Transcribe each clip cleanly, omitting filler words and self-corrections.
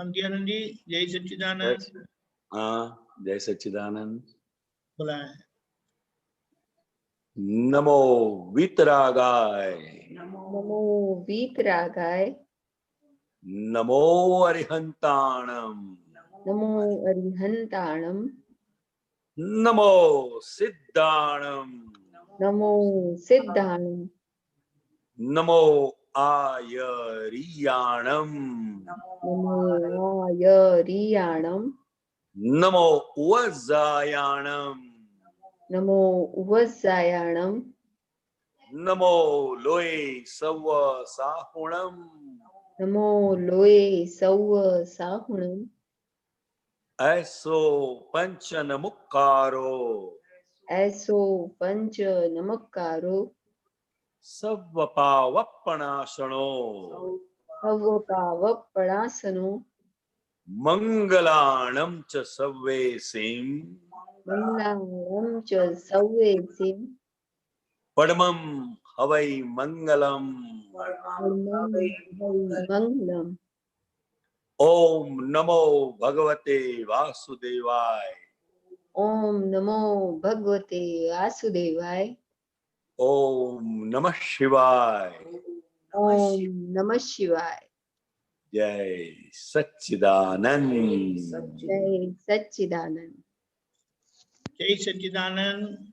कांति आनंद जी, जय सच्चिदानंद। हाँ, जय सच्चिदानंद। बुलाए। नमो वीतरागाय, नमो वीतरागाय, नमो अरिहंताणम, नमो अरिहंताणम, नमो सिद्धाणम, नमो सिद्धाणम, नमो आयरियाणम, नमो आयरियाणम, नमो वज्जायाणम, नमो वज्जायाणम, नमो लोये सव्व साहुणम, नमो लोये सौव साहुणम, ऐसो पंचन मुक्कारो, ऐसो पंच नमक्कारो, सव्वपावप्पणाशनो, सवपावपणासनो, मंगलाणं च सव्वेसिं, मंगलाणं च सव्वेसिं, परमं हवै मंगलम्। परमं वै मंगलम्। ओम नमो भगवते वासुदेवाय, ओम नमो भगवते वासुदेवाय, ओम नमः शिवाय, ओम नमः शिवाय। जय सच्चिदानंद। जय सच्चिदानंद। जय सच्चिदानंद।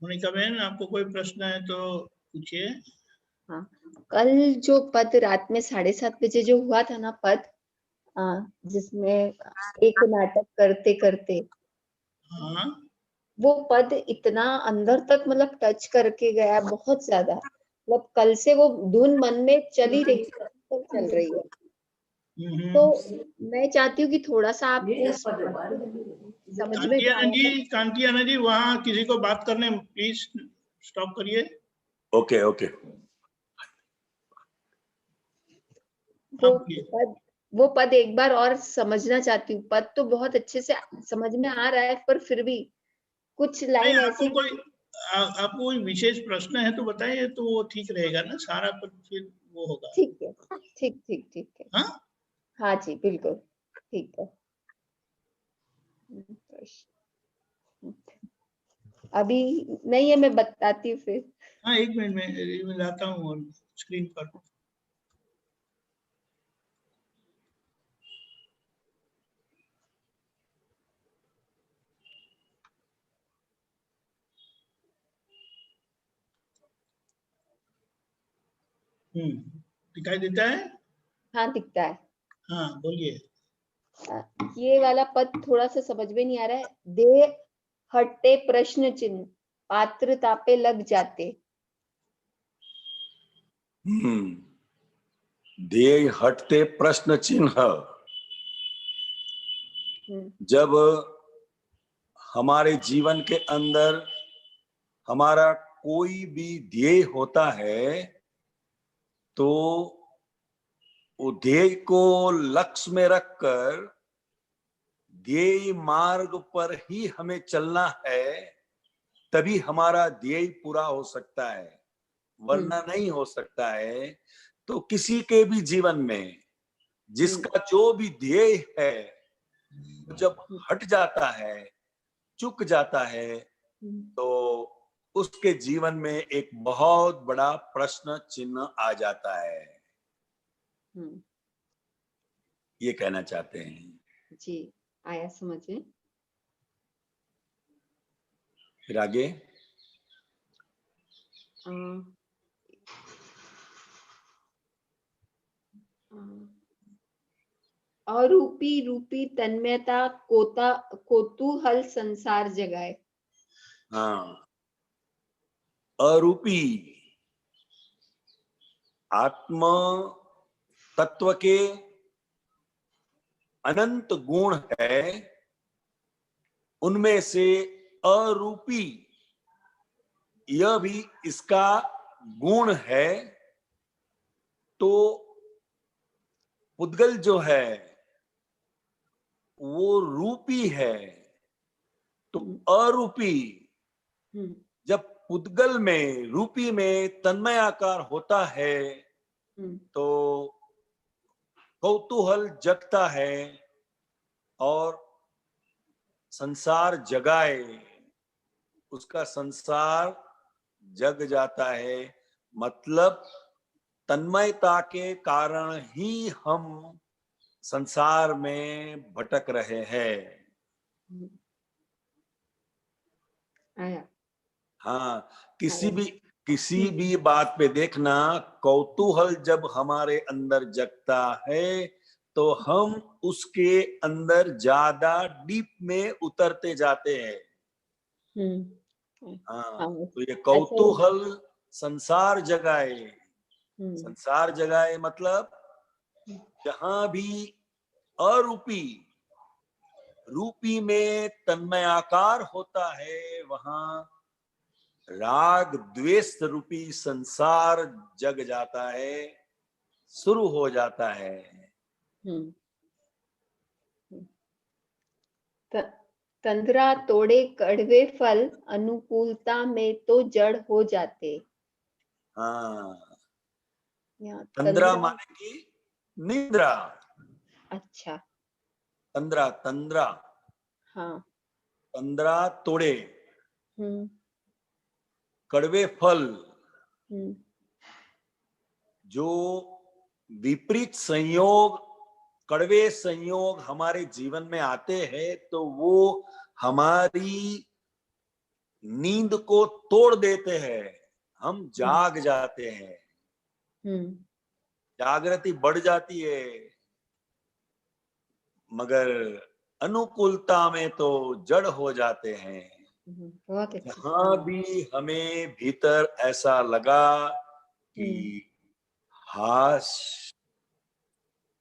मोनिका बहन, आपको कोई प्रश्न है तो पूछिए। हाँ, कल जो पद रात में 7:30 बजे जो हुआ था ना पद, जिसमें एक नाटक करते करते, हाँ, वो पद इतना अंदर तक मतलब टच करके गया, बहुत ज्यादा। मतलब कल से वो धुन मन में चल ही रही है, चल रही है। तो मैं चाहती हूँ कि थोड़ा सा आप उस समझ में कांति आनंद जी, वहाँ किसी को बात करने प्लीज स्टॉप करिए। Okay okay. वो पद एक बार और समझना चाहती हूँ। पद तो बहुत अच्छे से समझ में आ रहा है, पर फिर भी कुछ लाइन ऐसी। आपको कोई विशेष प्रश्न है तो बताइए, तो वो ठीक रहेगा ना, सारा पद फिर वो होगा। ठीक है, ठीक ठीक ठीक है। हाँ हाँ जी, बिल्कुल ठीक है। अभी नहीं है, मैं बताती हूँ फिर। हाँ, एक मिनट में लाता हूँ और स्क्रीन पर। दिखाई देता है? हाँ, दिखता है। हाँ, बोलिए। ये वाला पद थोड़ा सा समझ में नहीं आ रहा है। दे हटते प्रश्न चिन्ह, पात्रता पे लग जाते। दे हटते प्रश्न चिन्ह। जब हमारे जीवन के अंदर हमारा कोई भी ध्येय होता है, तो वो ध्येय को लक्ष्य में रखकर ध्येय मार्ग पर ही हमें चलना है, तभी हमारा ध्येय पूरा हो सकता है, वरना नहीं हो सकता है। तो किसी के भी जीवन में जिसका जो भी ध्येय है, जब हट जाता है, चुक जाता है, तो उसके जीवन में एक बहुत बड़ा प्रश्न चिन्ह आ जाता है। ये कहना चाहते हैं जी। आया समझ में? फिर आगे अरूपी रूपी तन्मयता कोतूहल संसार जगाए। हाँ, अरूपी आत्म तत्व के अनंत गुण है, उनमें से अरूपी यह भी इसका गुण है। तो पुद्गल जो है वो रूपी है, तो अरूपी जब पुद्गल में रूपी में तन्मय आकार होता है, तो कौतूहल जगता है और संसार जगाए, उसका संसार जग जाता है। मतलब तन्मयता के कारण ही हम संसार में भटक रहे हैं। हाँ, किसी भी बात पे देखना, कौतूहल जब हमारे अंदर जगता है तो हम उसके अंदर ज्यादा डीप में उतरते जाते हैं। हाँ, तो ये कौतूहल संसार जगाए। संसार जगाए मतलब जहां भी अरूपी रूपी में तन्मयाकार होता है, वहां राग द्वेष रूपी संसार जग जाता है, शुरू हो जाता है। तंद्रा तोड़े कड़वे फल, अनुकूलता में तो जड़ हो जाते। हाँ, तंद्रा माने की निद्रा। अच्छा, तंद्रा, तंद्रा, हाँ, तंद्रा तोड़े कड़वे फल, जो विपरीत संयोग, कड़वे संयोग हमारे जीवन में आते हैं तो वो हमारी नींद को तोड़ देते हैं, हम जाग जाते हैं, जागृति बढ़ जाती है। मगर अनुकूलता में तो जड़ हो जाते हैं। बहुत अच्छा। जहां भी हमें भीतर ऐसा लगा कि हाश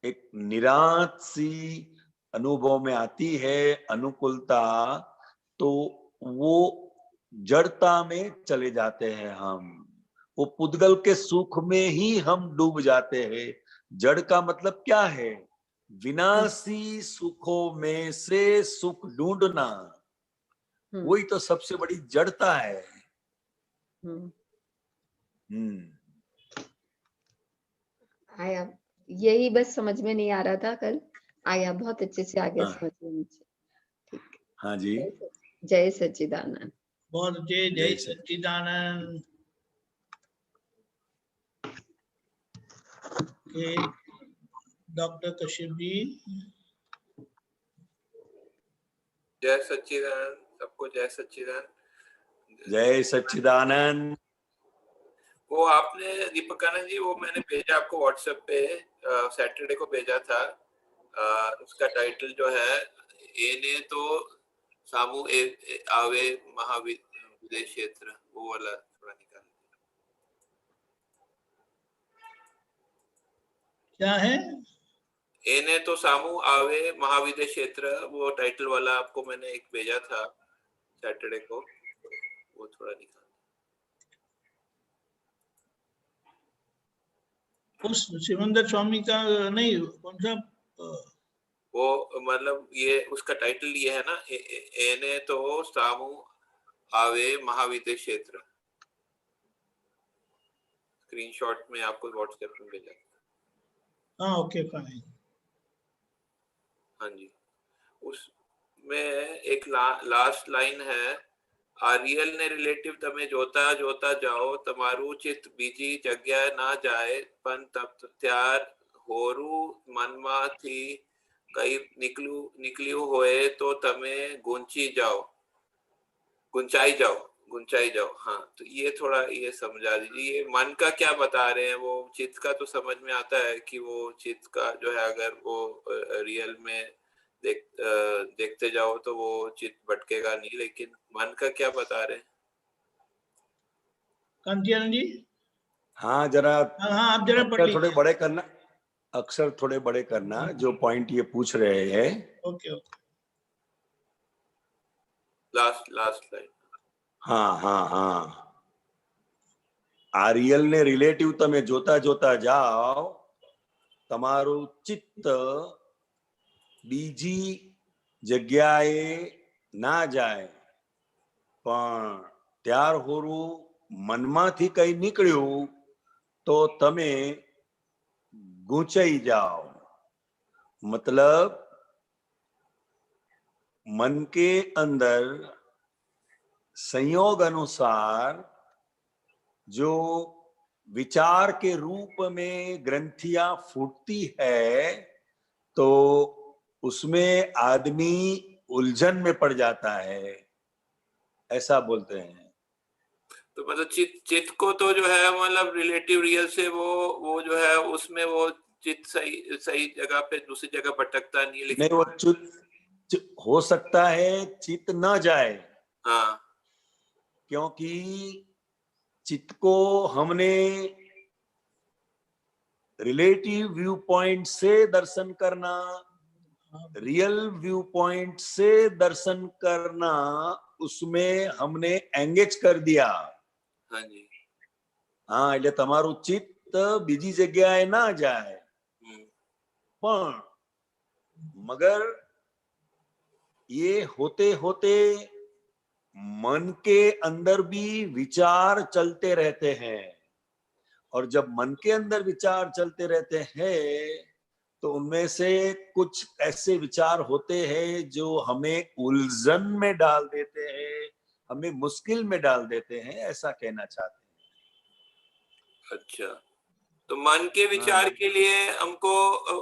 एक निरांत सी अनुभव में आती है अनुकूलता, तो वो जड़ता में चले जाते हैं हम। वो पुद्गल के सुख में ही हम डूब जाते हैं। जड़ का मतलब क्या है? विनाशी सुखों में से सुख ढूंढना, वही तो सबसे बड़ी जड़ता है। आया, यही बस समझ में नहीं आ रहा था कल, आया बहुत अच्छे से आ गया समझ में मुझे। ठीक। हाँ जी, जय सच्चिदानंद। बहुत जय सच्चिदानंद। डॉक्टर कश्यप जी। जय सच्चिदानंद सबको, जय सच्चिदानंद। जय सच्चिदानंद। वो आपने दीपकानंद जी, वो मैंने भेजा आपको व्हाट्सएप पे, सैटरडे को भेजा था। उसका टाइटल जो है एने तो सामू आवे महाविदेश क्षेत्र, वो वाला थोड़ा निकाल। क्या है? एने तो सामू आवे महाविदेश क्षेत्र, वो टाइटल वाला आपको मैंने एक भेजा था सैटरडे को, वो थोड़ा निकाल। उस सिमंदर स्वामी का नहीं, कौन सा? वो मतलब ये उसका टाइटल ये है ना, एने तो सामू आवे महाविदेश क्षेत्र। स्क्रीनशॉट में आपको व्हाट्सएप में भेजा। हाँ, ओके फाइन। हाँ जी, उसमें एक लास्ट लाइन है, आरियल ने रिलेटिव तमे जोता जोता जाओ, तमारू चित बीजी जग्या ना जाए, पण तब त्यार होरू मनमा थी कई निकलियो होए तो तमे गुंचाई जाओ। हाँ, तो ये थोड़ा ये समझा दीजिए, ये मन का क्या बता रहे हैं। वो चित्त का तो समझ में आता है कि वो चित्त का जो है, अगर वो रियल में देखते जाओ तो वो चित्त भटकेगा नहीं, लेकिन मन का क्या बता रहे हैं कांतियानंद जी? हाँ, जरा हाँ, आप जरा पढ़ लीजिए। थोड़े बड़े करना, अक्षर थोड़े बड़े करना, जो पॉइंट ये पूछ रहे हैं। ओके। Last line. हाँ। आरियल ने रिलेटिव तमे जोता जोता जाओ, तमारू चित्त बीजी जग्याए ना जाए, पण त्यार होरू मनमांथी कई निकळ्યું तो तमे गूंचाई जाओ। मतलब मन के अंदर संयोग अनुसार जो विचार के रूप में ग्रंथियां फूटती है, तो उसमें आदमी उलझन में पड़ जाता है, ऐसा बोलते हैं। तो मतलब चित्त को तो जो है मतलब रिलेटिव रियल से वो जो है उसमें वो चित्त सही जगह पे दूसरी जगह भटकता नहीं, लेकिन नहीं, वो हो सकता है चित्त न जाए। हाँ, क्योंकि चित्त को हमने रिलेटिव व्यू पॉइंट से दर्शन करना, रियल व्यू पॉइंट से दर्शन करना, उसमें हमने एंगेज कर दिया। हाँ जी, हाँ, એટલે તમારું ચિત્ત બીજી જગ્યાએ ના જાય, પણ मगर ये होते होते मन के अंदर भी विचार चलते रहते हैं, और जब मन के अंदर विचार चलते रहते हैं तो उनमें से कुछ ऐसे विचार होते हैं जो हमें उलझन में डाल देते हैं, हमें मुश्किल में डाल देते हैं, ऐसा कहना चाहते हैं। अच्छा, तो मन के विचार के लिए हमको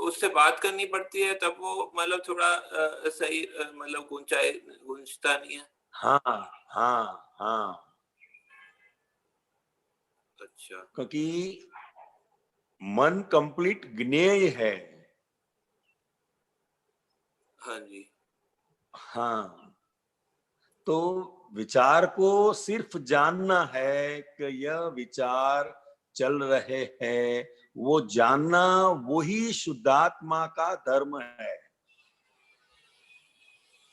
उससे बात करनी पड़ती है, तब वो मतलब थोड़ा सही मतलब गूंजता नहीं है। हाँ हाँ हाँ, अच्छा, क्योंकि मन कंप्लीट ज्ञेय है। हाँ जी, हाँ, तो विचार को सिर्फ जानना है कि यह विचार चल रहे हैं, वो जानना वही शुद्धात्मा का धर्म है।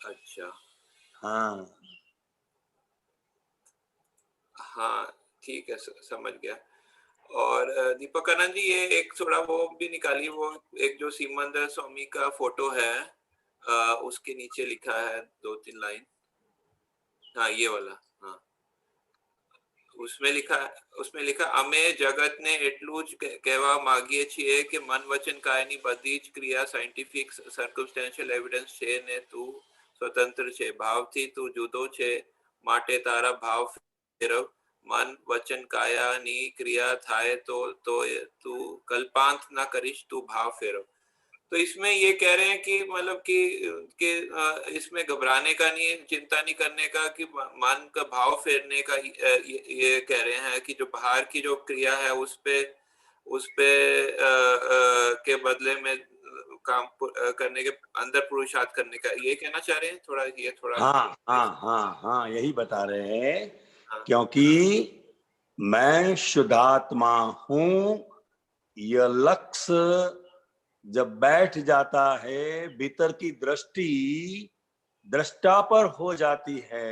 अच्छा, हाँ हाँ, ठीक है, समझ गया। और दीपक आनंद जी, ये एक थोड़ा वो भी निकालिए, वो एक जो सीमांदर स्वामी का फोटो है, उसके नीचे लिखा है 2-3 लाइन। हाँ, ये वाला, हाँ, उसमें लिखा અમે જગતને એટલું જ કહેવા માંગીએ છીએ કે મન વચન કાયની બધી જ ક્રિયા સાયન્ટિફિક સર્કમસ્ટેન્શિયલ એવિડન્સ છે ને તું સ્વતંત્ર છે, ભાવથી તું જુદો છે, માટે તારા ભાવ ફેરવ, મન વચન કાયાની ક્રિયા થાય તો તું કલ્પાંત ના કરીશ, તું ભાવ फेरव। तो इसमें ये कह रहे हैं कि मतलब कि इसमें घबराने का नहीं, चिंता नहीं करने का, कि मन का भाव फेरने का, ये कह रहे हैं कि जो बाहर की जो क्रिया है उस पे के बदले में काम करने के अंदर पुरुषार्थ करने का, ये कहना चाह रहे हैं थोड़ा, ये थोड़ा। हाँ हाँ हाँ हाँ, यही बता रहे हैं। हाँ, क्योंकि मैं शुद्धात्मा हूं, यह लक्ष्य जब बैठ जाता है, भीतर की दृष्टि दृष्टा पर हो जाती है,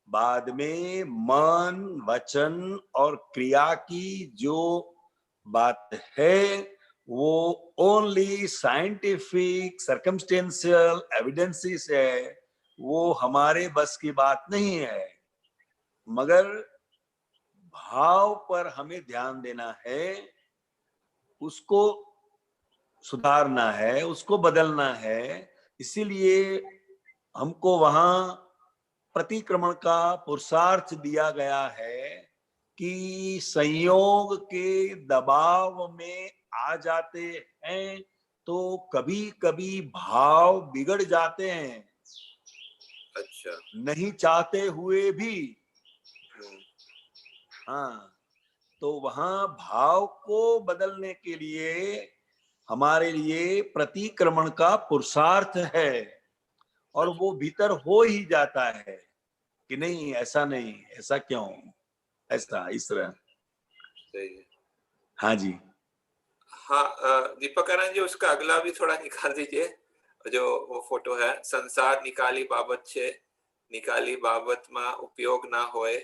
बाद में मन वचन और क्रिया की जो बात है वो ओनली साइंटिफिक सर्कमस्टेंशियल एविडेंसेस है, वो हमारे बस की बात नहीं है। मगर भाव पर हमें ध्यान देना है, उसको सुधारना है, उसको बदलना है। इसीलिए हमको वहां प्रतिक्रमण का पुरुषार्थ दिया गया है कि संयोग के दबाव में आ जाते हैं तो कभी कभी भाव बिगड़ जाते हैं, अच्छा, नहीं चाहते हुए भी। हाँ, तो वहां भाव को बदलने के लिए हमारे लिए प्रतिक्रमण का पुरुषार्थ है, और वो भीतर हो ही जाता है कि नहीं, ऐसा नहीं, ऐसा क्यों, ऐसा इस तरह। सही है। हाँ जी। हाँ, दीपक आनंद जी, उसका अगला भी थोड़ा निकाल दीजिए, जो वो फोटो है, संसार निकाली बाबत छे, निकाली बाबत में उपयोग ना होए,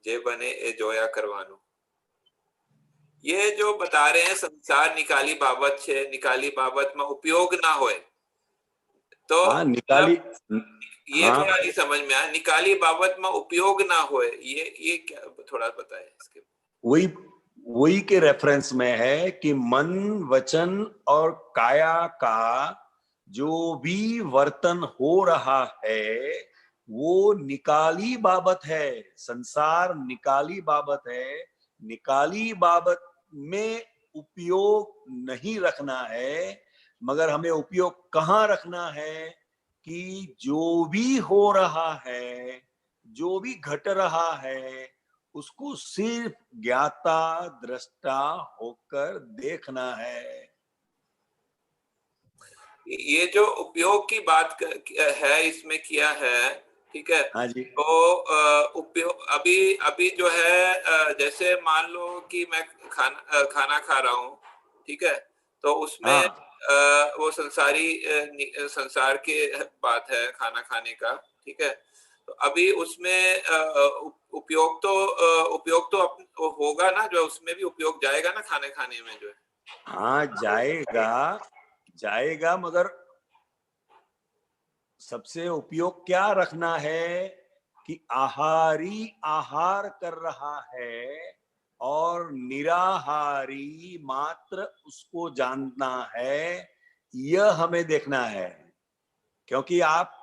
जे बने ए जोया करवानो। ये जो बता रहे हैं संसार निकाली बाबत छे, निकाली बाबत में उपयोग ना होए, तो हाँ, निकाली। ये हाँ, थोड़ा नहीं समझ में आया, निकाली बाबत में उपयोग ना होए, ये क्या, थोड़ा बताए इसके। वही वही के रेफरेंस में है कि मन, वचन और काया का जो भी वर्तन हो रहा है वो निकाली बाबत है। संसार निकाली बाबत है। निकाली बाबत में उपयोग नहीं रखना है, मगर हमें उपयोग कहाँ रखना है कि जो भी हो रहा है, जो भी घट रहा है, उसको सिर्फ ज्ञाता दृष्टा होकर देखना है। ये जो उपयोग की बात है इसमें किया है, ठीक है। हाँ जी। तो उपयोग अभी जो है, जैसे मान लो कि मैं खाना खा रहा हूँ, ठीक है, तो उसमें हाँ। वो संसार के बात है खाना खाने का, ठीक है। तो अभी उसमें उपयोग तो होगा ना, जो उसमें भी उपयोग जाएगा ना खाने खाने में जो है। हाँ, जाएगा मगर सबसे उपयोग क्या रखना है कि आहारी आहार कर रहा है और निराहारी मात्र उसको जानना है, यह हमें देखना है। क्योंकि आप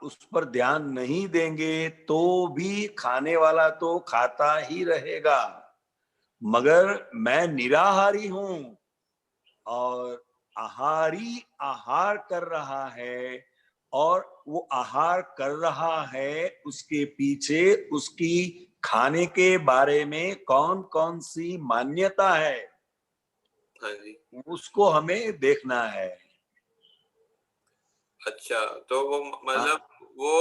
उस पर ध्यान नहीं देंगे तो भी खाने वाला तो खाता ही रहेगा, मगर मैं निराहारी हूं और आहारी आहार कर रहा है, और वो आहार कर रहा है उसके पीछे उसकी खाने के बारे में कौन कौन सी मान्यता है, हाँ जी। उसको हमें देखना है। अच्छा, तो वो मतलब वो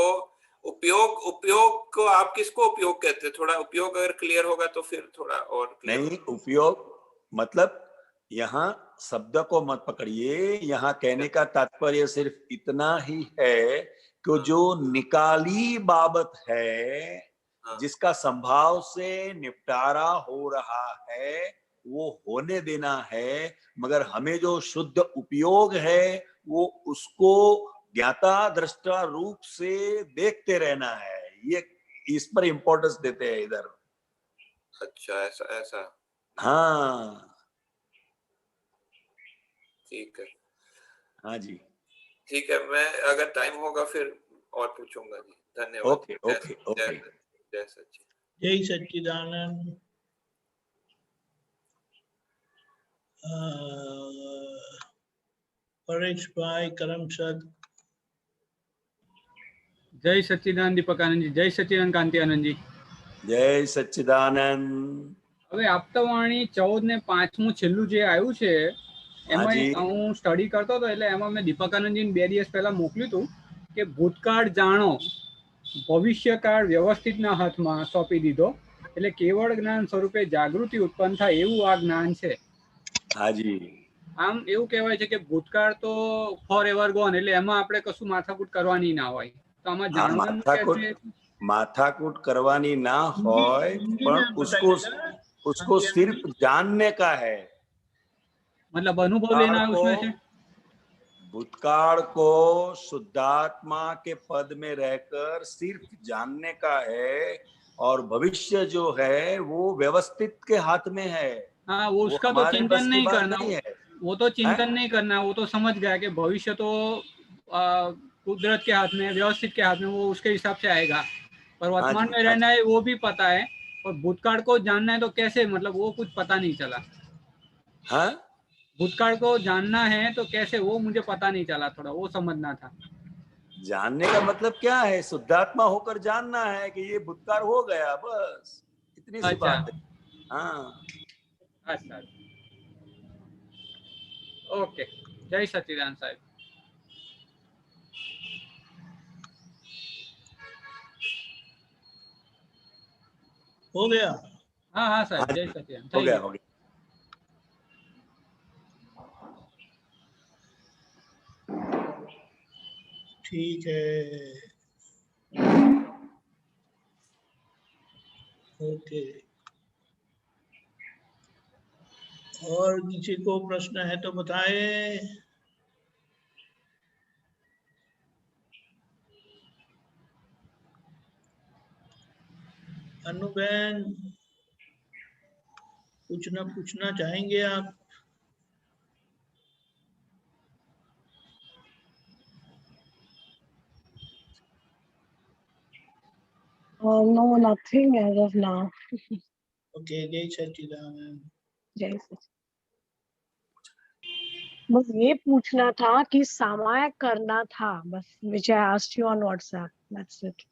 उपयोग को आप किसको उपयोग कहते हैं? थोड़ा उपयोग अगर क्लियर होगा तो फिर थोड़ा और क्लियर नहीं, उपयोग मतलब यहाँ शब्द को मत पकड़िए। यहाँ कहने का तात्पर्य सिर्फ इतना ही है कि जो निकाली बाबत है, जिसका संभाव से निपटारा हो रहा है, वो होने देना है, मगर हमें जो शुद्ध उपयोग है वो उसको ज्ञाता दृष्टा रूप से देखते रहना है। ये इस पर इंपॉर्टेंस देते हैं इधर। अच्छा, ऐसा। हाँ, ठीक है। हाँ जी। ठीक है, मैं अगर टाइम होगा फिर और पूछूंगा जी। धन्यवाद। Okay okay okay. जय सच्चिदानंद। जय सच्चिदानंद। परेश भाई करमसद। जय सच्चिदानंद दीपक आनंद जी। जय सच्चिदानंद कांति आनंद जी। जय सच्चिदानंद। હવે આપતાવાણી 14 ને 5મું છેલ્લું જે આવ્યું છે એમાં હું સ્ટડી કરતો હતો, એટલે એમાં મેં દીપકાનંદજીને 2 દિવસ પહેલા મોકલ્યું હતું કે ભૂતકાળ જાણો, ભવિષ્યકાળ વ્યવસ્થિતના હાથમાં સોંપી દીધો, એટલે કેવળ જ્ઞાન સ્વરૂપે જાગૃતિ ઉત્પન્ન થાય એવું આ જ્ઞાન છે. હાજી. આમ એવું કહેવાય છે કે ભૂતકાળ તો ફોર એવર ગોન, એટલે એમાં આપણે કશું માથાકૂટ કરવાની ના હોય. તો આમાં જાણવાનું કે છે माथाकूट करवानी ना होय, पर उसको सिर्फ जानने का है। मतलब अनुभव लेना है उसमें से। भूतकाल को शुद्धात्मा के पद में रहकर सिर्फ जानने का है, और भविष्य जो है वो व्यवस्थित के हाथ में है। हाँ, वो उसका तो चिंतन नहीं करना है। वो तो चिंतन नहीं करना, वो तो समझ गया कि भविष्य तो कुदरत के हाथ में, व्यवस्थित के हाथ में, वो उसके हिसाब से आएगा। पर वर्तमान में रहना है वो भी पता है, और भूतकाल को जानना है तो कैसे, मतलब वो कुछ पता नहीं चला। हाँ, भूतकाल को जानना है तो कैसे, वो मुझे पता नहीं चला, थोड़ा वो समझना था। जानने का मतलब क्या है? शुद्धात्मा होकर जानना है कि ये भूतकाल हो गया, बस इतनी सी बात है। हाँ, अच्छा, ओके। जय सच्चिदानंद साहब। हो गया? हाँ हाँ साहब, जय सच्चिदानंद। हो गया हो गया। ठीक है, ओके। और किसी को प्रश्न है तो बताए। अनुबेन पूछना चाहेंगे आप? No, nothing as of now. Okay, जय सच्चिदानंद। जय सच्चिदानंद। बस ये पूछना था कि सामायिक करना था बस, which I asked you on WhatsApp. That's it.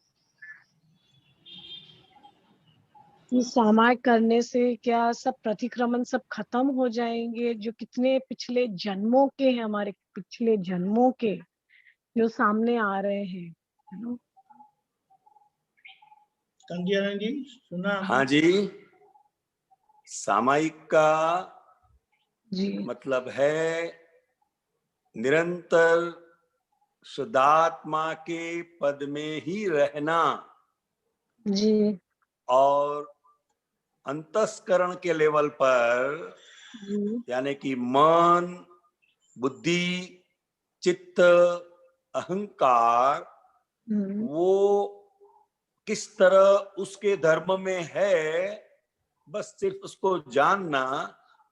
कि सामायिक करने से क्या सब प्रतिक्रमण सब खत्म हो जाएंगे, जो कितने पिछले जन्मों के हैं, हमारे पिछले जन्मों के जो सामने आ रहे हैं, है ना? कंदियानंद जी सुना? हाँ जी, सामायिक का जी मतलब है निरंतर शुद्धात्मा के पद में ही रहना जी और अंतस्करण के लेवल पर जी यानी कि मन, बुद्धि, चित्त, अहंकार वो किस तरह उसके धर्म में है, बस सिर्फ उसको जानना,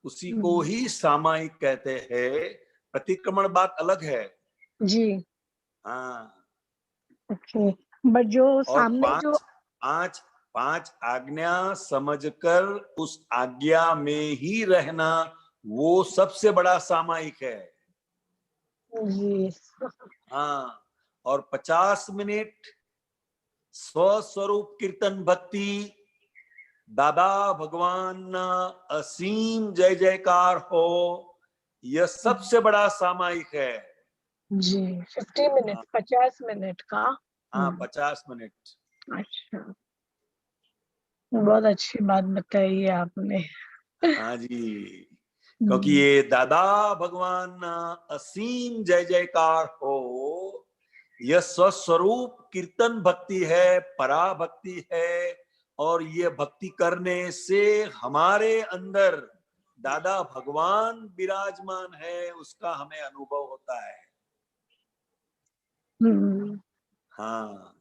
उसी को ही सामायिक कहते हैं। प्रतिक्रमण बात अलग है। जी हाँ, ओके। बट जो और सामने जो पांच आज्ञा समझकर उस आज्ञा में ही रहना, वो सबसे बड़ा सामायिक है। जी हाँ, और 50 मिनट स्वस्वरूप कीर्तन भक्ति, दादा भगवान असीम जय जयकार हो, यह सबसे बड़ा सामायिक है। जी 50 मिनट 50 मिनट का। हाँ 50 मिनट। अच्छा, बहुत अच्छी बात बताई है आपने। हाँ जी, क्योंकि ये दादा भगवान असीम जय जयकार हो, यह स्वस्वरूप कीर्तन भक्ति है, परा भक्ति है, और ये भक्ति करने से हमारे अंदर दादा भगवान विराजमान है, उसका हमें अनुभव होता है। हाँ,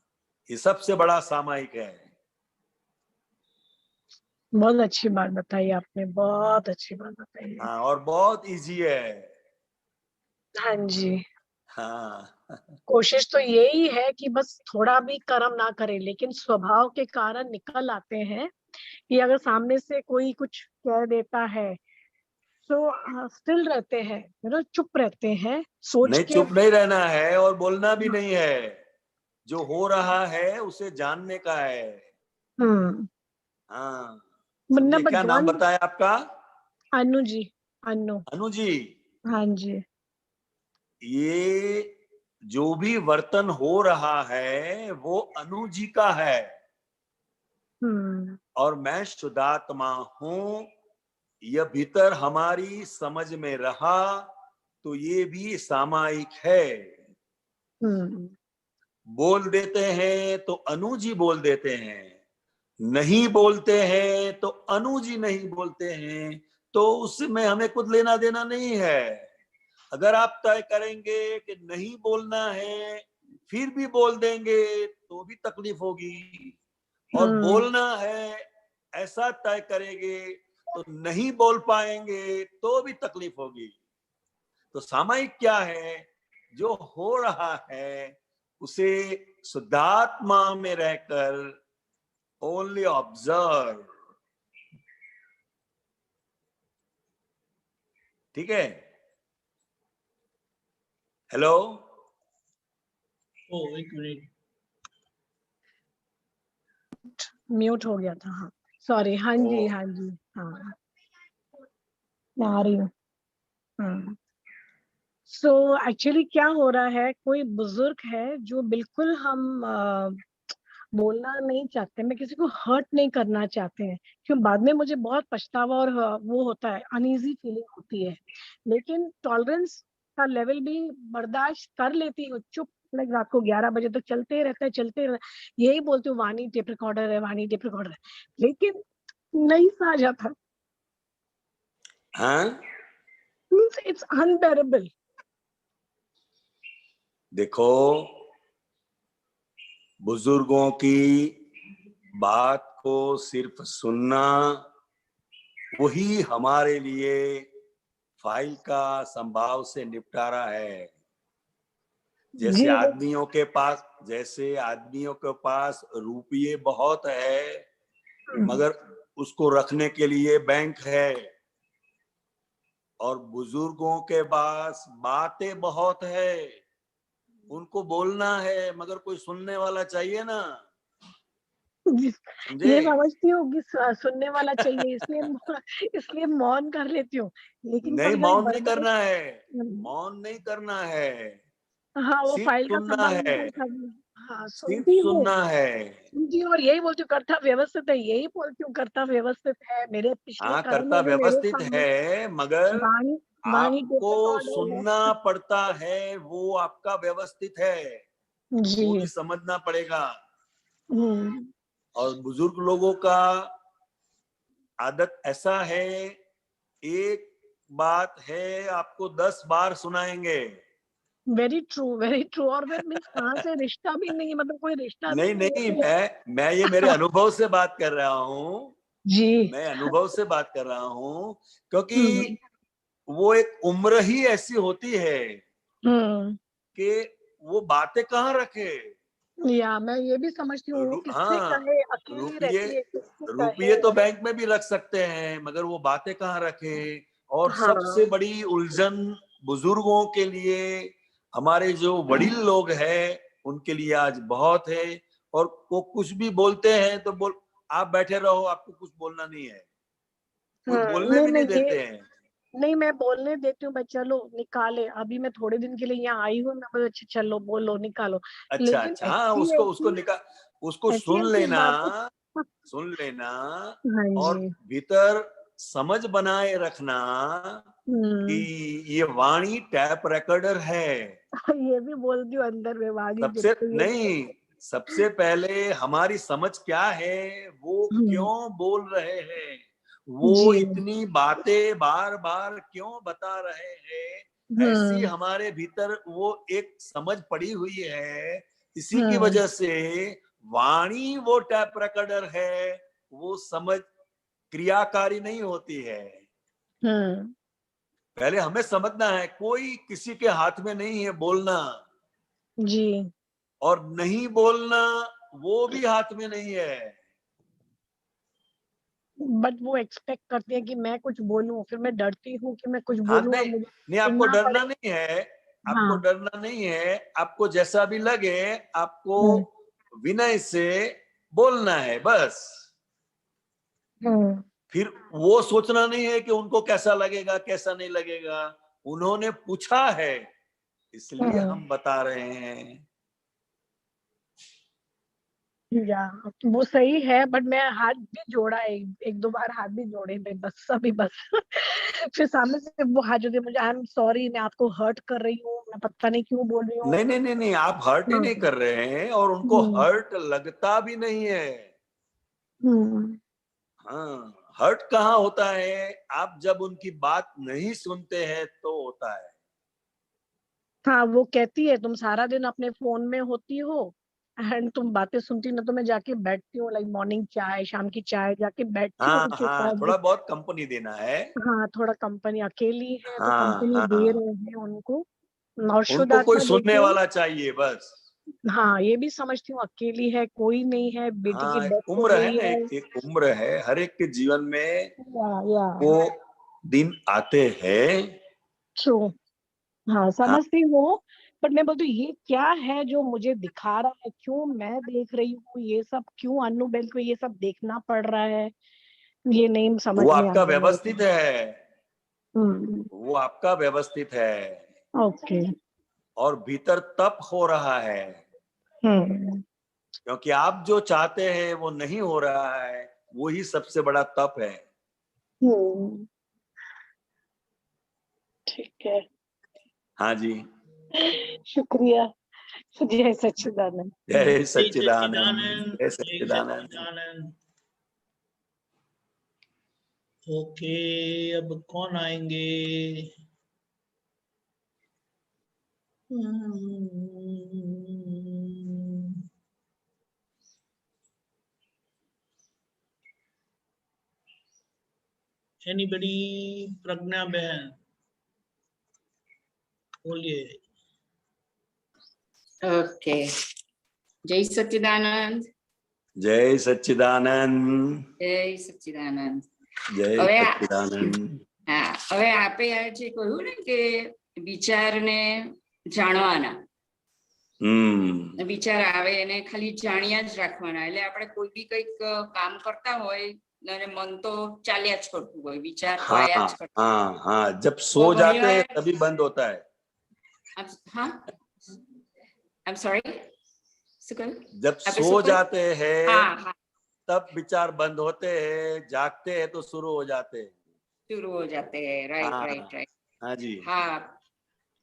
ये सबसे बड़ा सामायिक है। बहुत अच्छी बात बताई आपने, बहुत अच्छी बात बताई। हाँ, और बहुत इजी है। हाँ जी। हाँ, कोशिश तो यही है कि बस थोड़ा भी कर्म ना करें, लेकिन स्वभाव के कारण निकल आते हैं कि अगर सामने से कोई कुछ कह देता है तो स्टिल रहते हैं, चुप रहते हैं, सोच नहीं के। चुप नहीं रहना है और बोलना भी नहीं है, जो हो रहा है उसे जानने का है। हाँ, वरना क्या नाम बताया आपका? अनु जी। अनु जी। हाँ जी। ये जो भी वर्तन हो रहा है वो अनु जी का है, और मैं शुद्धात्मा हूं, यह भीतर हमारी समझ में रहा तो ये भी सामायिक है। बोल देते हैं तो अनु जी बोल देते हैं, नहीं बोलते हैं तो अनु जी नहीं बोलते हैं, तो उसमें हमें कुछ लेना देना नहीं है। अगर आप तय करेंगे कि नहीं बोलना है फिर भी बोल देंगे तो भी तकलीफ होगी, और बोलना है ऐसा तय करेंगे तो नहीं बोल पाएंगे तो भी तकलीफ होगी। तो सामायिक क्या है? जो हो रहा है उसे शुद्धात्मा में रहकर ओनली ऑब्जर्व। ठीक है? हेलो, एक मिनट, म्यूट हो गया था। हाँ सॉरी। हाँ जी हाँ जी हाँ, मैं आ रही हूँ। सो एक्चुअली क्या हो रहा है, कोई बुजुर्ग है जो बिल्कुल हम बोलना नहीं चाहते, मैं किसी को हर्ट नहीं करना चाहते हैं, क्यों बाद में मुझे बहुत पछतावा और वो होता है, अनईजी फीलिंग होती है, लेकिन टॉलरेंस का लेवल भी बर्दाश्त कर लेती हूँ। चुप, लाइक रात को 11 बजे तक चलते रहता है, यही बोलती हूँ वाणी टेप रिकॉर्डर है, वाणी टेप रिकॉर्डर है, लेकिन नहीं सहा जाता। It's unbearable. देखो, बुजुर्गों की बात को सिर्फ सुनना वही हमारे लिए फाइल का संभाव से निपटारा है। जैसे आदमियों के पास रुपये बहुत है, मगर उसको रखने के लिए बैंक है, और बुजुर्गों के पास बातें बहुत है, उनको बोलना है, मगर कोई सुनने वाला चाहिए ना। ये समझती हूँ कि सुनने वाला चाहिए, इसलिए मौन कर लेती हूँ, लेकिन नहीं, कभी मौन नहीं बर्दाश्त करना है, मौन नहीं करना है, हाँ, वो सिर्फ फाइल का सुनना संभाल है, हाँ, सिर्फ सुनती हूँ सुनना है। जी, और यही बोलती हूँ कर्ता व्यवस्थित है, यही बोलती हूँ कर्ता व्यवस्थित है, मेरे पिछले हाँ, कर्म कर्ता है जो मेरे व्यवस्थित सामने है, मगर वाणी वाणी टेप आपको रिकॉर्ड है। सुनना पड़ता है, वो आपका व्यवस्थित है, जी। वो भी समझना पड़ेगा। हम्म। और बुजुर्ग लोगों का आदत ऐसा है, एक बात है आपको 10 बार सुनाएंगे। वेरी ट्रू, और फिर मीन्स कहाँ से रिश्ता भी नहीं, मतलब कोई रिश्ता भी नहीं नहीं नहीं, है मैं ये मेरे अनुभव से बात कर रहा हूँ, जी। मैं अनुभव से बात कर रहा हूँ, क्योंकि हम्म। वो एक उम्र ही ऐसी होती है हम्म। कि वो बातें कहाँ रखे। या मैं ये भी समझती हूँ वो किससे हाँ, कहे, अकेली रुपये रहती है, किससे रुपये कहे। तो बैंक में भी रख सकते हैं, मगर वो बातें कहाँ रखे। और सबसे हाँ। बड़ी उलझन बुजुर्गों के लिए, हमारे जो वडील लोग हैं उनके लिए आज बहुत है। और वो कुछ भी बोलते हैं तो आप बैठे रहो, आपको कुछ बोलना नहीं है, कोई बोलने नहीं भी नहीं नहीं, ये देते हैं। नहीं, मैं बोलने देती हूँ, मैं चलो निकाले, अभी मैं थोड़े दिन के लिए यहाँ आई हूँ, मैं बोली अच्छा चलो बोलो निकालो, अच्छा लेकिन अच्छा, हाँ, ऐसी उसको ऐसी सुन ऐसी लेना, बातें। सुन लेना, हाँ और जी। भीतर समझ बनाए रखना कि हम्म। ये वाणी टैप रिकॉर्डर है। ये भी बोलती हूँ अंदर में, वाणी जब सबसे तो ये भी नहीं, सबसे पहले हमारी समझ क्या है, वो हम्म। क्यों बोल रहे हैं, वो जी। इतनी बातें बार बार क्यों बता रहे हैं, ऐसी हम्म। हमारे भीतर वो एक समझ पड़ी हुई है। इसी की हम्म। वजह से वाणी वो टैप रिकॉर्डर है, वो समझ क्रियाकारी नहीं होती है। हम्म। पहले हमें समझना है, कोई किसी के हाथ में नहीं है बोलना, जी। और नहीं बोलना वो भी हाथ में नहीं है। बट वो एक्सपेक्ट करते हैं कि मैं कुछ बोलूं, फिर मैं डरती हूँ कि मैं कुछ हाँ, बोलूं और नहीं मुझे नहीं, आपको सुनना डरना पड़े। नहीं है, आपको हाँ। डरना नहीं है, आपको जैसा भी लगे आपको हम्म। विनय से बोलना है बस। हम्म। फिर वो सोचना नहीं है कि उनको कैसा लगेगा कैसा नहीं लगेगा, उन्होंने पूछा है इसलिए हम्म। हम बता रहे हैं। या वो सही है, बट मैं हाथ भी जोड़ा, एक दो बार हाथ भी जोड़े मैं, बस अभी बस फिर सामने से वो हाथ जोड़े, मुझे आई एम सॉरी, मैं आपको हर्ट कर रही हूँ, मैं पता नहीं क्यों बोल रही हूँ। नहीं नहीं नहीं नहीं, आप हर्ट ही नहीं हाँ। कर रहे हैं, और उनको हम्म। हर्ट लगता भी नहीं है। हम्म। हाँ, हर्ट कहाँ होता है, आप जब उनकी बात नहीं सुनते हैं तो होता है। हाँ, वो कहती है तुम सारा दिन अपने फोन में होती हो एंड तुम बातें सुनती ना, तो मैं जाके बैठती हूँ, लाइक मॉर्निंग चाय, शाम की चाय, जाके बैठती हूँ हाँ उनके हाँ, साथ। थोड़ा बहुत कंपनी देना है। हाँ, थोड़ा कंपनी, अकेली है तो हाँ कंपनी दे हाँ, रहे हैं उनको, और शुद्ध उनको कोई आत्मा सुनने देती हूँ। वाला चाहिए बस। हाँ, ये भी समझती हूँ अकेली है, कोई नहीं है, बेटी की हाँ, डेथ एक हो उम्र है गई ना, है। एक उम्र है, हर एक के जीवन में या वो दिन आते हैं। ट्रू। हाँ, हाँ, समझती हूँ, बट मैं बोलती हूँ ये क्या है जो मुझे दिखा रहा है, क्यों मैं देख रही हूँ ये सब, क्यों अनु बेल को ये सब देखना पड़ रहा है, ये नहीं समझ वो में आ आपका रहा मेरे को। व्यवस्थित है, हम्म। वो आपका व्यवस्थित है, ओके। और भीतर तप हो रहा है, हम्म। क्योंकि आप जो चाहते हैं वो नहीं हो रहा है, वही सबसे बड़ा तप है। हम्म। ठीक है। हाँ जी। शुक्रिया। जय सच्चिदानंद। जय जय सच्चिदानंद, सच्चिदानंद, जय जय सच्चिदानंद। सच्चिदानंद। ओके, अब कौन आएंगे? एनीबडी? प्रज्ञा बहन बोलिए। ओके, जय सच्चिदानंद। जय सच्चिदानंद। जय सच्चिदानंद। जय सच्चिदानंद। હા, હવે આપે આજે કહ્યું ને કે વિચારને જાણવાના, વિચાર આવે એને ખાલી જાણ્યા જ રાખવાના. એટલે આપણે કોઈ બી કંઈક કામ કરતા હોય અને મન તો ચાલ્યા જ કરતું હોય, વિચાર તો આયા જ કરતા. हाँ हाँ, जब सो जाते हैं तभी बंद होता है। हाँ, I'm sorry, શું કહ્યું? जब सो जाते हैं तब विचार बंद होते हैं, जागते हैं तो शुरू हो जाते हैं। शुरू हो जाते हैं, राइट राइट राइट। हाँ जी। हाँ,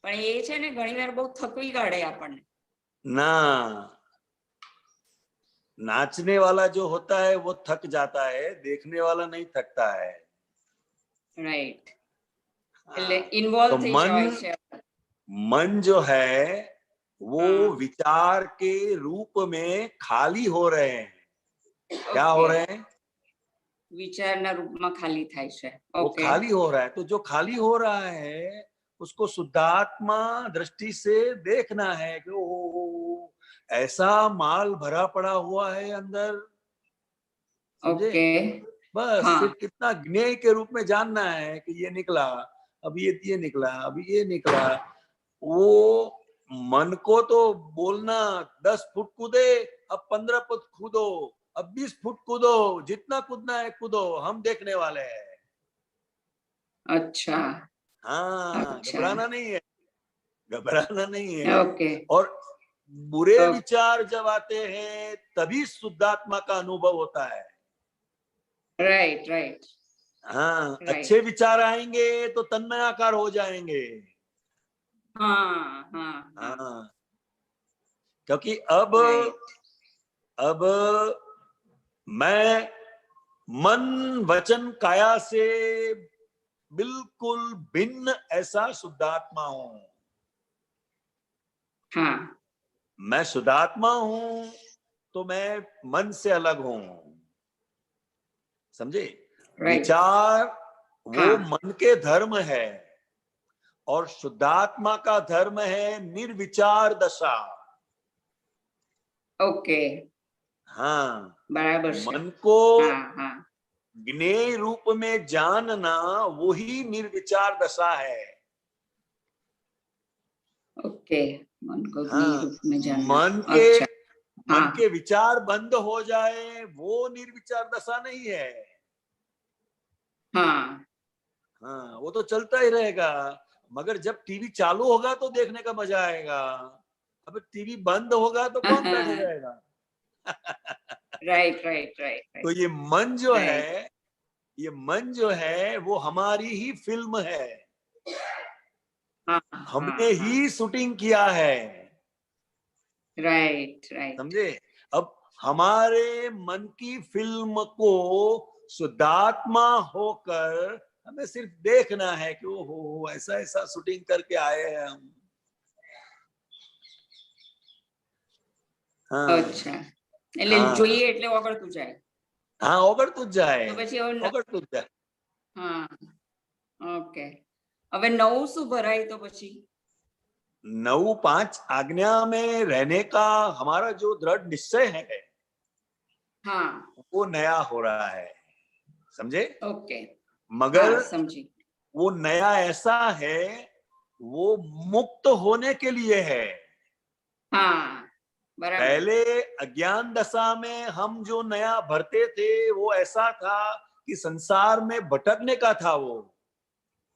પણ એ છે ને ઘણીવાર બહુ થકવી કાઢે આપણને. ना, नाचने वाला जो होता है वो थक जाता है, देखने वाला नहीं थकता है। राइट, એટલે ઇન્વોલ્વ થઈ જાય છે। मन जो है वो विचार के रूप में खाली हो रहे हैं। क्या हो रहे हैं? विचारना रूपમાં खाली થાય છે। वो खाली हो रहा है। तो जो खाली हो रहा है उसको शुद्धात्मा दृष्टि से देखना है कि ओ ऐसा माल भरा पड़ा हुआ है अंदर। ओके, बस सिर्फ कितना ज्ञेय के रूप में जानना है कि ये निकला, अब ये निकला, अब ये निकला। वो मन को तो बोलना 10 फुट कूदे, अब 15 फुट कूदो, अब 20 फुट कूदो, जितना कूदना है कूदो, हम देखने वाले हैं। अच्छा, हाँ, घबराना नहीं है, घबराना नहीं है। ओके। और बुरे विचार जब आते हैं तभी शुद्धात्मा का अनुभव होता है। Right right. हाँ, अच्छे विचार आएंगे तो तन्मयाकार हो जाएंगे। हाँ हाँ हाँ, क्योंकि अब मैं मन वचन काया से बिल्कुल भिन्न ऐसा शुद्धात्मा हूं। हाँ, मैं शुद्धात्मा हूं तो मैं मन से अलग हूं, समझे? विचार वो मन के धर्म है और शुद्धात्मा का धर्म है निर्विचार दशा। ओके, हाँ, बराबर। मन को ज्ञेय रूप में जानना वही निर्विचार दशा है। ओके, मन को ज्ञेय रूप में जानना। मन के विचार बंद हो जाए वो निर्विचार दशा नहीं है। हाँ हाँ, वो तो चलता ही रहेगा, मगर जब टीवी चालू होगा तो देखने का मजा आएगा। अब टीवी बंद होगा तो कौन बैठे रहेगा? Right right right. तो ये मन जो है, ये मन जो है वो हमारी ही फिल्म है। हमने ही शूटिंग किया है। राइट राइट, समझे? अब हमारे मन की फिल्म को शुद्धात्मा होकर हमें सिर्फ देखना है कि ओहो ऐसा ऐसा शूटिंग करके आए हैं हम। हाँ, अच्छा, એટલે જોઈએ એટલે ઓગળતું જાય। हाँ, ઓગળતું જ જાય, તો પછી ઓગળતું જ જાય। हाँ, ओके। હવે નવું શું ભરાય તો પછી? 9-5 आज्ञा में रहने का हमारा जो दृढ़ निश्चय है, हाँ, वो नया हो रहा है, समझे? ओके, मगर समझी। वो नया ऐसा है वो मुक्त होने के लिए है। हाँ, बराबर। पहले अज्ञान दशा में हम जो नया भरते थे वो ऐसा था कि संसार में भटकने का था वो।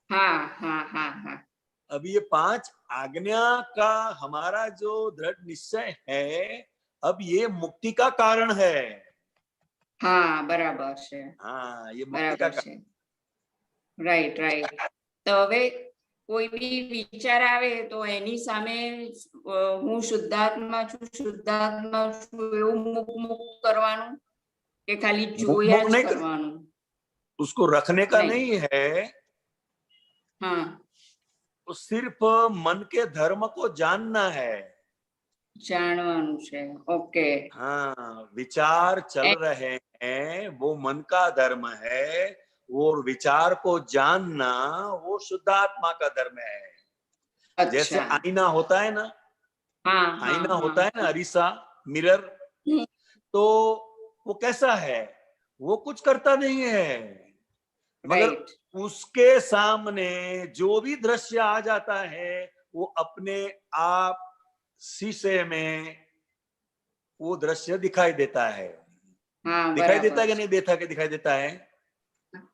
हाँ हाँ हाँ हाँ। अब ये 5 आज्ञा का हमारा जो दृढ़ निश्चय है, अब ये मुक्ति का कारण है। हाँ, बराबर છે। हाँ, ये मुक्ति का कारण। Right right. तो હવે કોઈ બી વિચાર આવે તો એની સામે હું શુદ્ધાત્મા છું એવું મુક મુક કરવાનું કે ખાલી જોયા જ કરવાનું? उसको रखने का नहीं है। हाँ, तो सिर्फ मन के धर्म को जानना है। जानवानुं छे, ओके। हाँ, विचार चल रहे हैं वो मन का धर्म है वो विचार को जानना वो शुद्धात्मा का धर्म है। अच्छा। जैसे आईना होता है ना, हाँ, आईना हाँ, होता है ना, अरीसा, मिरर, तो वो कैसा है? वो कुछ करता नहीं है, मगर राइट। उसके सामने जो भी दृश्य आ जाता है वो अपने आप शीशे में वो दृश्य दिखाई देता है। हाँ, दिखाई देता है बराबर कि नहीं देता, कि दिखाई देता है,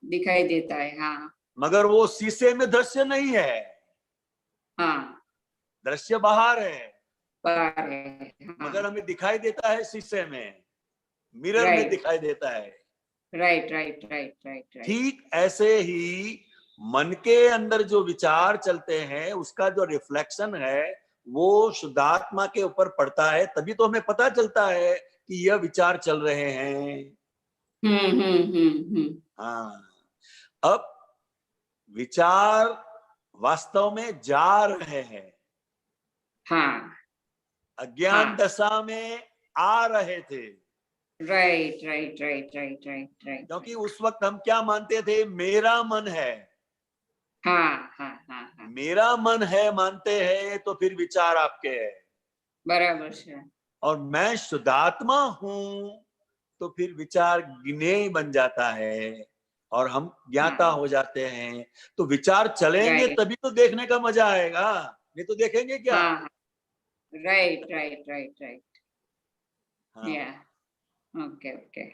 दिखाई देता है। हाँ, मगर वो शीशे में दृश्य नहीं है, हाँ, दृश्य बाहर है, बाहर है। मगर हाँ, हमें दिखाई देता है शीशे में, मिरर में राइट, दिखाई देता है। Right, right, right, right, right. ठीक ऐसे ही मन के अंदर जो विचार चलते हैं उसका जो रिफ्लेक्शन है वो शुद्धात्मा के ऊपर पड़ता है, तभी तो हमें पता चलता है कि यह विचार चल रहे हैं। हाँ, अब विचार वास्तव में जा रहे हैं, हाँ, अज्ञान हाँ, दशा में आ रहे थे, right, right, right, right, right, right. क्योंकि उस वक्त हम क्या मानते थे? मेरा मन है। हाँ, हाँ, हाँ, हाँ, मेरा मन है मानते हैं तो फिर विचार आपके हैं, बराबर है। और मैं शुद्धात्मा हूं तो फिर विचार गिने बन जाता है और हम ज्ञाता हाँ, हो जाते हैं। तो विचार चलेंगे राइट। तभी तो देखने का मजा आएगा, नहीं तो देखेंगे क्या? हाँ, राइट, राइट, राइट, राइट। हाँ, या, ओके, ओके,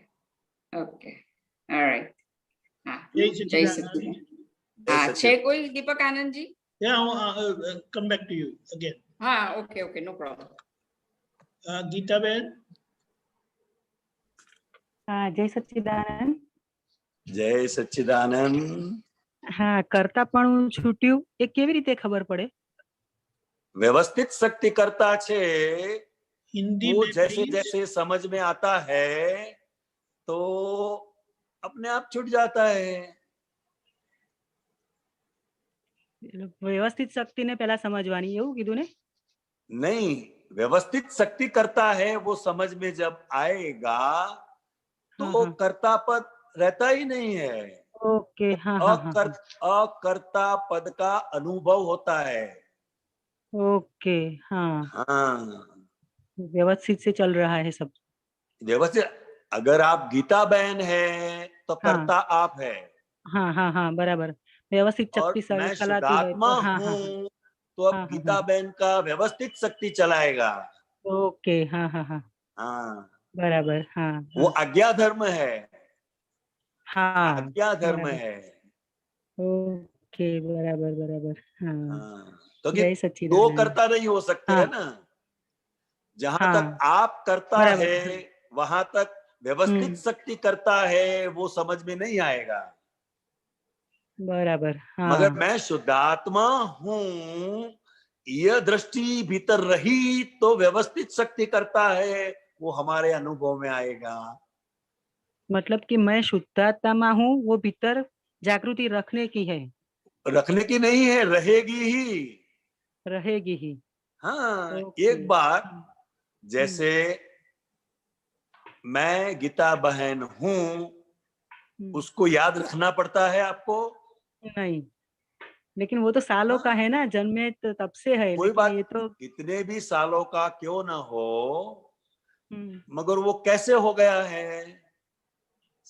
ओके, ऑलराइट। हाँ, जय जय सच्चिदानंद। सच्चिदानंद। हाँ, छे कोई Deepak Anand ji? Come back to you again. हाँ, okay, okay, no problem. Geeta बहन। हाँ, जय सच्चिदानंद। जय सच्चिदानंद। हाँ, કરતાપણું છૂટ્યું એ કેવી રીતે ખબર પડે? व्यवस्थित शक्ति करता छे, हिंदी वो में जैसे प्लीज। जैसे समझ में आता है तो अपने आप छूट जाता है। વ્યવસ્થિત શક્તિને પહેલા સમજવાની, એવું કીધું ને? नहीं, व्यवस्थित शक्ति करता है वो समझ में जब आएगा तो कर्ता पद रहता ही नहीं है। ओके, हाँ, हाँ, हाँ, अकर्ता पद का अनुभव होता है। ओके, हाँ, हाँ, व्यवस्थित से चल रहा है सब। व्यवस्थित। अगर आप गीता बहन है तो कर्ता आप है, हाँ, हाँ, हाँ, बराबर। व्यवस्थित और शक्ति मैं चलाती है शुद्धात्मा तो हाँ, हाँ, हूँ तो अब हाँ, हाँ, गीता हाँ, बहन का व्यवस्थित शक्ति चलाएगा। ओके, हाँ, हाँ, हाँ, हाँ, बराबर, हाँ, वो हाँ, आज्ञा धर्म है, हाँ, आज्ञा धर्म बराबर, है। ओके, बराबर, बराबर, हाँ, हाँ, तो जय दो सच्चिदानंद। कर्ता नहीं हो सकते हाँ, है ना। जहां तक हाँ, आप करता बराबर, है हाँ, वहां तक व्यवस्थित शक्ति करता है वो समझ में नहीं आएगा। बराबर, मगर हाँ, मैं शुद्धात्मा हूं, यह दृष्टि भीतर रही तो व्यवस्थित शक्ति करता है वो हमारे अनुभव में आएगा। मतलब कि मैं शुद्धात्मा हूँ, वो भीतर जागृति रखने की है, रखने की नहीं है, रहेगी ही। रहेगी ही। हाँ, ओके, एक बार हाँ, जैसे मैं गीता बहन हूं, उसको याद रखना पड़ता है आपको? नहीं, लेकिन वो तो सालों का हाँ, है ना, जन्मे तो तब से है, कोई लेकिन बात, ये तो कितने भी सालों का क्यों ना हो, हम्म, मगर वो कैसे हो गया है,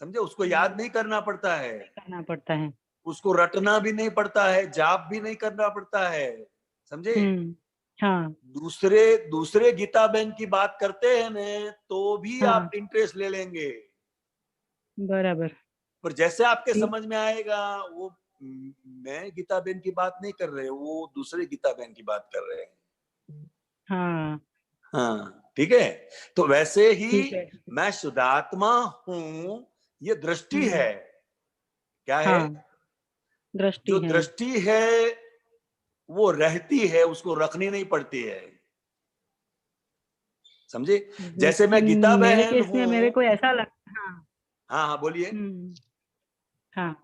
समझे? उसको याद हम्म, नहीं करना पड़ता है, करना पड़ता है। उसको रटना भी नहीं पड़ता है, जाप भी नहीं करना पड़ता है, समझे? हाँ, दूसरे दूसरे गीता बहन की बात करते हैं ने तो भी हाँ, आप इंटरेस्ट ले लेंगे, बराबर, पर जैसे आपके ठीक, समझ में आएगा वो मैं गीता बहन की बात नहीं कर रहे, वो दूसरे गीता बहन की बात कर रहे हैं। हाँ, हाँ, ठीक है। तो वैसे ही ठीक है, मैं शुद्धात्मा हूं, ये दृष्टि है। क्या है? हाँ, दृष्टि जो है। दृष्टि है वो रहती है, उसको रखनी नहीं पड़ती है, समझे? जैसे मैं लेकिन गीता मेरे बहन केस में मेरे हूं। को ऐसा लगता, हाँ, हाँ हाँ, बोलिए हाँ,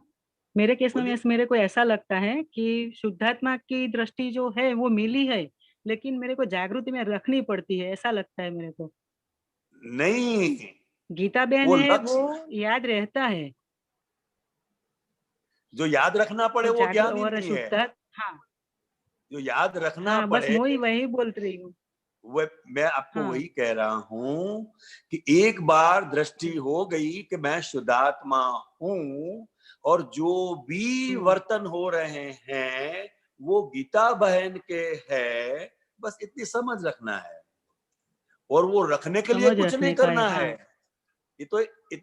मेरे केस में बोलिए। मेरे को ऐसा लगता है कि शुद्धात्मा की दृष्टि जो है वो मिली है, लेकिन मेरे को जागृति में रखनी पड़ती है, ऐसा लगता है मेरे को। नहीं, गीता बहन वो है वो लक्ष्य, याद रहता है। जो याद रखना पड़े तो वो ज्ञान और इंद्रिय है। हाँ जो याद रखना हाँ, बस पड़े वही बोल रही हूँ। वो मैं आपको हाँ। वही कह रहा हूं कि एक बार दृष्टि हो गई कि मैं शुद्धात्मा हूं और जो भी वर्तन हो रहे हैं वो गीता बहन के है, बस इतनी समझ रखना है। और वो रखने के लिए समझ कुछ नहीं रखने का करना हाँ। है, ये तो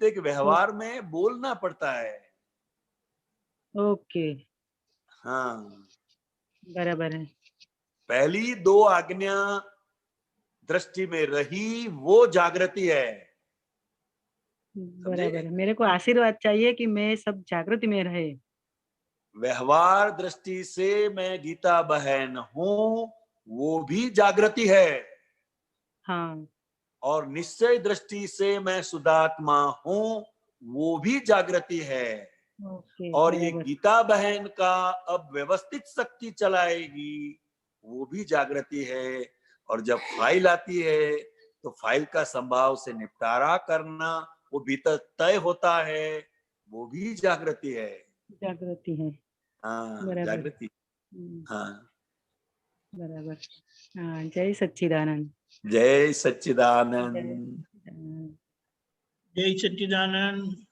एक व्यवहार में बोलना पड़ता है। ओके, हाँ, बराबर है। पहली 2 आज्ञा दृष्टि में रही वो जागृति है। बराबर है, मेरे को आशीर्वाद चाहिए कि मैं सब जागृति में रहे। व्यवहार दृष्टि से मैं गीता बहन हूं वो भी जागृति है। हाँ। और निश्चय दृष्टि से मैं शुद्धात्मा हूं वो भी जागृति है। ओके, और ये बराबर। गीता बहन का अब व्यवस्थित शक्ति चलाएगी वो भी जागृति है। और जब फाइल आती है तो फाइल का संभाव से निपटारा करना वो भीतर तय होता है, वो भी जागृति है। जागृति है। हाँ, बराबर। जागृति। हाँ, बराबर। हाँ, जय सच्चिदानंद। जय सच्चिदानंद। जय सच्चिदानंद।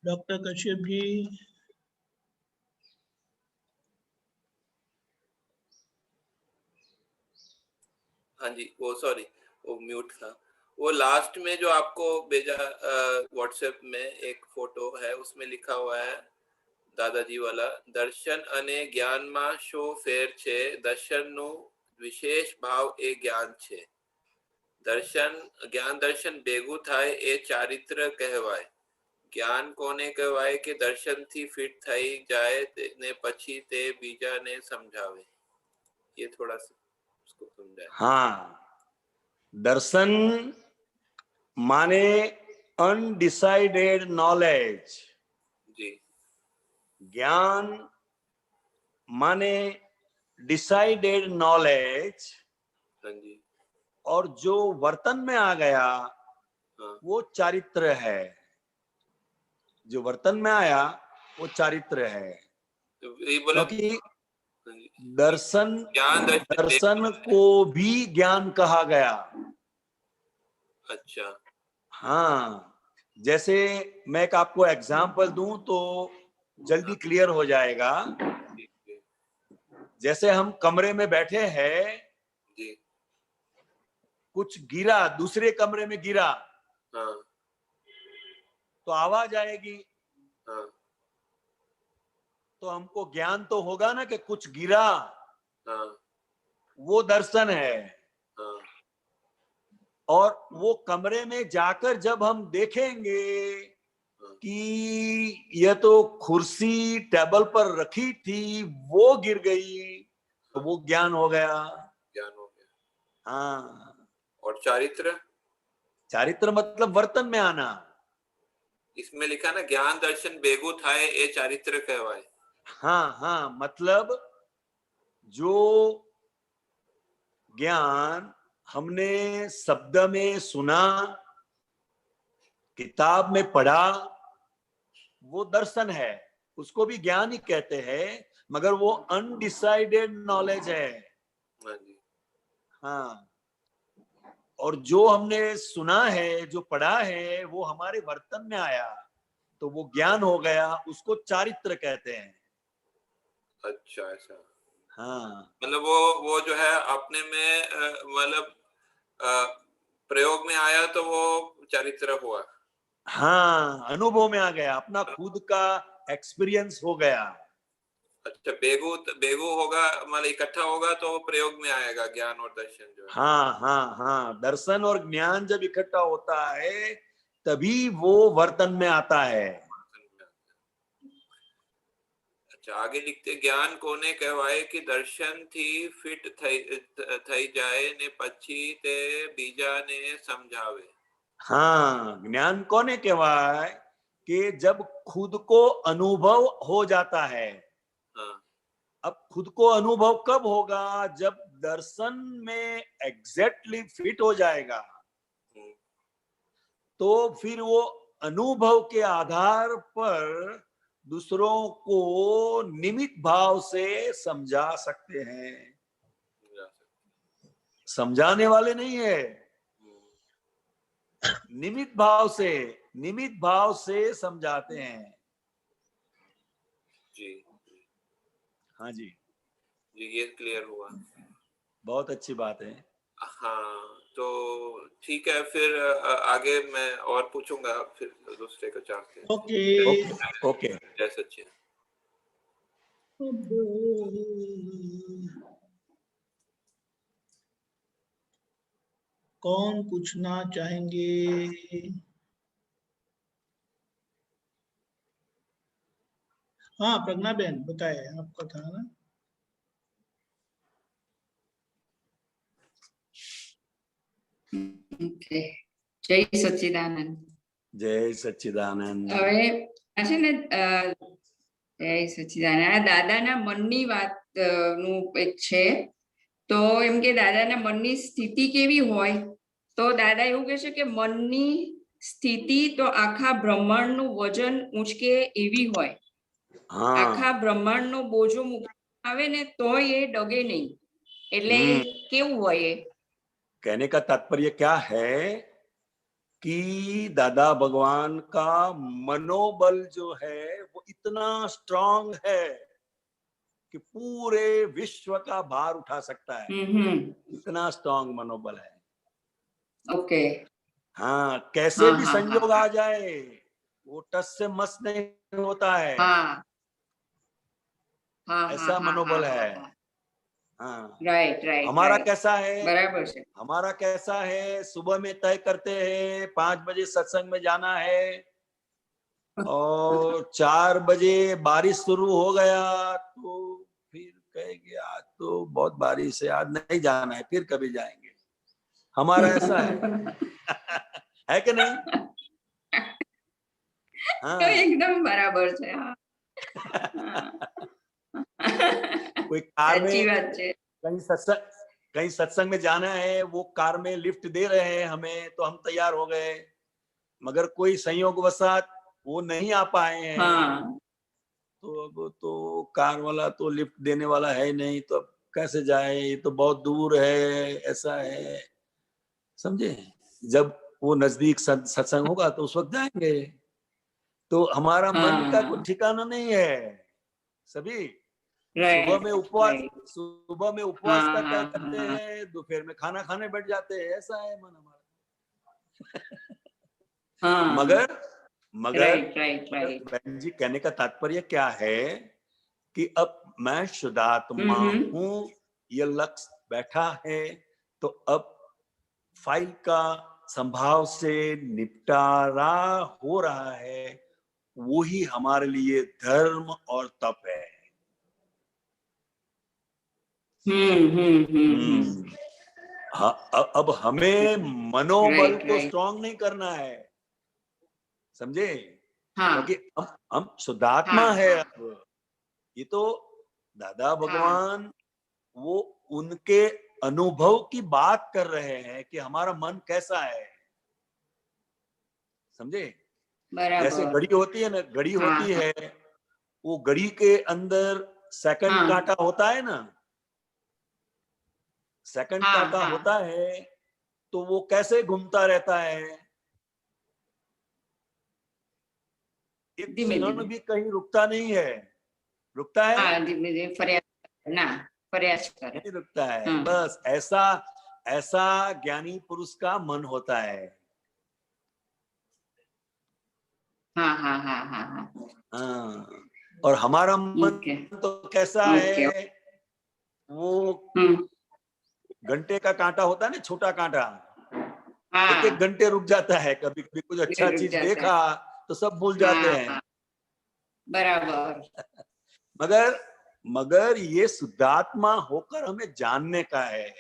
डॉक्टर कश्यप जी। हाँ जी, वो सॉरी वो म्यूट था। वो लास्ट में जो आपको भेजा व्हाट्सएप में एक फोटो है, उसमें लिखा हुआ है दादाजी वाला, दर्शन अने ज्ञान में शो फेर छे, दर्शन नु विशेष भाव ए ज्ञान छे। दर्शन ज्ञान दर्शन भेगू थाय ए चारित्र कहवाय। ज्ञान कोने कहवाय के दर्शन थी फिट थई जाए ने पछी ते बीजा ने समझावे। ये थोड़ा सा उसको समझाए। हाँ, दर्शन माने अनडिसाइडेड नॉलेज। जी। ज्ञान माने डिसाइडेड नॉलेज। हाँ जी। और जो वर्तन में आ गया वो चारित्र है। जो वर्तन में आया वो चारित्र है। क्योंकि दर्शन को भी ज्ञान कहा गया। अच्छा। हाँ, जैसे मैं एक आपको एग्जांपल दूं तो जल्दी क्लियर हो जाएगा। जैसे हम कमरे में बैठे हैं, जी। कुछ गिरा, दूसरे कमरे में गिरा, हाँ। तो आवाज आएगी। हाँ। तो हमको ज्ञान तो होगा ना कि कुछ गिरा। हाँ। वो दर्शन है। हाँ। और वो कमरे में जाकर जब हम देखेंगे कि यह तो कुर्सी टेबल पर रखी थी वो गिर गई, तो वो ज्ञान हो गया। ज्ञान हो गया। हाँ। और चारित्र? चारित्र मतलब वर्तन में आना। इसमें लिखा ना ज्ञान दर्शन बेगू थाए ए चारित्र कहवाए। हाँ हाँ, मतलब जो ज्ञान हमने शब्द में सुना, किताब में पढ़ा, वो दर्शन है, उसको भी ज्ञान ही कहते हैं, मगर वो अनडिसाइडेड नॉलेज है। हाँ। और जो हमने सुना है, जो पढ़ा है, वो हमारे वर्तन में आया तो वो ज्ञान हो गया, उसको चारित्र कहते हैं। अच्छा, ऐसा। हाँ, मतलब वो जो है अपने में मतलब प्रयोग में आया तो वो चारित्र हुआ। हाँ, अनुभव में आ गया, अपना खुद का एक्सपीरियंस हो गया। अच्छा, बेगू होगा मतलब इकट्ठा होगा तो प्रयोग में आएगा ज्ञान और दर्शन जो है। हाँ हाँ हाँ, दर्शन और ज्ञान जब इकट्ठा होता है तभी वो वर्तन में आता है। अच्छा, आगे लिखते ज्ञान कोने कहवाए कि दर्शन थी फिट थई जाए ने पछी ते बीजा ने समझावे। हाँ, ज्ञान कोने कहवाए कि जब खुद को अनुभव हो जाता है। हाँ। अब खुद को अनुभव कब होगा? जब दर्शन में एग्जैक्टली फिट हो जाएगा, तो फिर वो अनुभव के आधार पर दूसरों को निमित्त भाव से समझा सकते हैं, समझाने वाले नहीं है, निमित्त भाव से समझाते हैं। जी हाँ जी ये क्लियर हुआ। बहुत अच्छी बात है। हाँ तो ठीक है, फिर आगे मैं और पूछूंगा फिर दूसरे को चाहते हैं। ओके ओके जय सच्चिदानंद। कौन पूछना चाहेंगे? हाँ प्रज्ञा बहन बताए, आपका था ना। ઓકે જય સચ્ચિદાનંદ। जय सच्चिदानंद। હવે આ છે ને જય સચ્ચિદાનંદ, આ દાદાના મનની વાત નું એક છે, તો એમ કે દાદાના મનની સ્થિતિ કેવી હોય, તો દાદા એવું કહે છે કે મનની સ્થિતિ તો આખા બ્રહ્માંડનું વજન ઊંચકે એવી હોય, આખા બ્રહ્માંડનો બોજો મૂકવામાં આવે ને તોય એ ડગે નહીં, એટલે કેવું હોય એ? कहने का तात्पर्य क्या है कि दादा भगवान का मनोबल जो है वो इतना स्ट्रांग है कि पूरे विश्व का भार उठा सकता है, इतना स्ट्रांग मनोबल है। ओके हाँ कैसे भी संयोग आ जाए वो टस से मस नहीं होता है, ऐसा मनोबल है। हाँ राइट राइट। हमारा कैसा है? बराबर है। हमारा कैसा है? सुबह में तय करते हैं 5 बजे सत्संग में जाना है और 4 बजे बारिश शुरू हो गया तो फिर कहेंगे आज तो बहुत बारिश है, आज नहीं जाना है, फिर कभी जाएंगे। हमारा ऐसा है है कि नहीं? हाँ एकदम बराबर है। हाँ। कोई कार में कहीं सत्संग में जाना है, वो कार में लिफ्ट दे रहे हैं हमें तो हम तैयार हो गए, मगर कोई संयोगवशात वो नहीं आ पाए हैं। तो अब तो कार वाला तो लिफ्ट देने वाला है नहीं, तो अब कैसे जाए, ये तो बहुत दूर है, ऐसा है, समझे? जब वो नजदीक सत्संग होगा तो उस वक्त जाएंगे। तो हमारा मन का कोई ठिकाना नहीं है सभी। सुबह में उपवास का तय करते हैं, दोपहर में खाना खाने बैठ जाते हैं, ऐसा है मन हमारा। मगर बहन जी कहने का तात्पर्य क्या है कि अब मैं शुद्धात्मा हूँ, ये लक्ष्य बैठा है, तो अब फाइल का संभाव से निपटारा हो रहा है, वो ही हमारे लिए धर्म और तप है। हाँ अब हमें मनोबल को स्ट्रॉन्ग नहीं करना है, समझे? क्योंकि हम शुद्धात्मा है। अब ये तो दादा भगवान वो उनके अनुभव की बात कर रहे हैं कि हमारा मन कैसा है, समझे? जैसे घड़ी होती है ना, घड़ी होती है, वो घड़ी के अंदर सेकंड कांटा होता है ना, सेकंड कांटा होता है, तो वो कैसे घूमता रहता है, एक क्षण भी कहीं रुकता नहीं है। रुकता है? नहीं रुकता है। बस ऐसा ज्ञानी पुरुष का मन होता है। हाँ और हमारा मन तो कैसा है, वो घंटे का कांटा होता है ना, छोटा कांटा, एक घंटे रुक जाता है, कभी कभी कुछ अच्छा चीज देखा तो सब भूल जाते हैं। बराबर। मगर ये शुद्धात्मा होकर हमें जानने का है।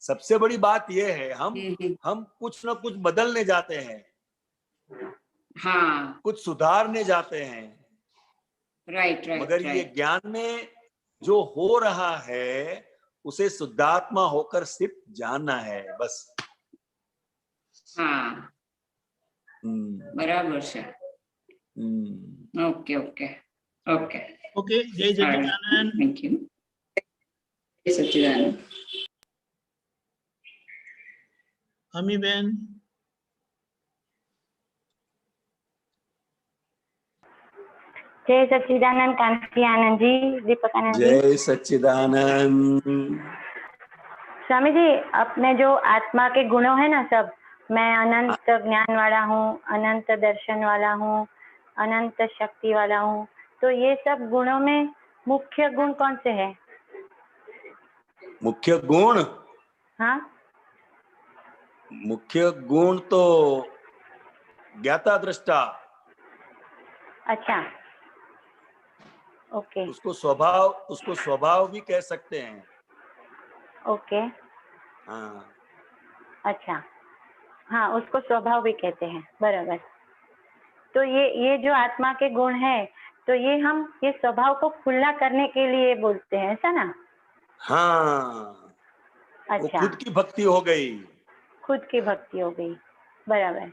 सबसे बड़ी बात ये है, हम कुछ ना कुछ बदलने जाते हैं, कुछ सुधारने जाते हैं। राइट। मगर ये ज्ञान में जो हो रहा है उसे शुद्धात्मा होकर सिर्फ जानना है, बस। बराबर है। ओके। ओके ओके, जय सच्चिदानंद। Thank you. जय सच्चिदानंद। अमी बहन। जय सच्चिदानंद कांति आनंद जी, दीपक आनंद जी। जय सच्चिदानंद। स्वामी जी, अपने जो आत्मा के गुणों है ना सब, मैं अनंत ज्ञान वाला हूँ, अनंत दर्शन वाला हूँ, अनंत शक्ति वाला हूँ, तो ये सब गुणों में मुख्य गुण कौन से है? मुख्य गुण? हाँ, मुख्य गुण तो ज्ञाता दृष्टा। अच्छा, ओके। उसको स्वभाव भी कह सकते हैं। ओके, हाँ अच्छा, हाँ, उसको स्वभाव भी कहते हैं, बराबर। तो ये जो आत्मा के गुण है, तो ये स्वभाव को खुला करने के लिए बोलते हैं, ऐसा ना? हाँ, अच्छा, वो खुद की भक्ति हो गई। खुद की भक्ति हो गई, बराबर।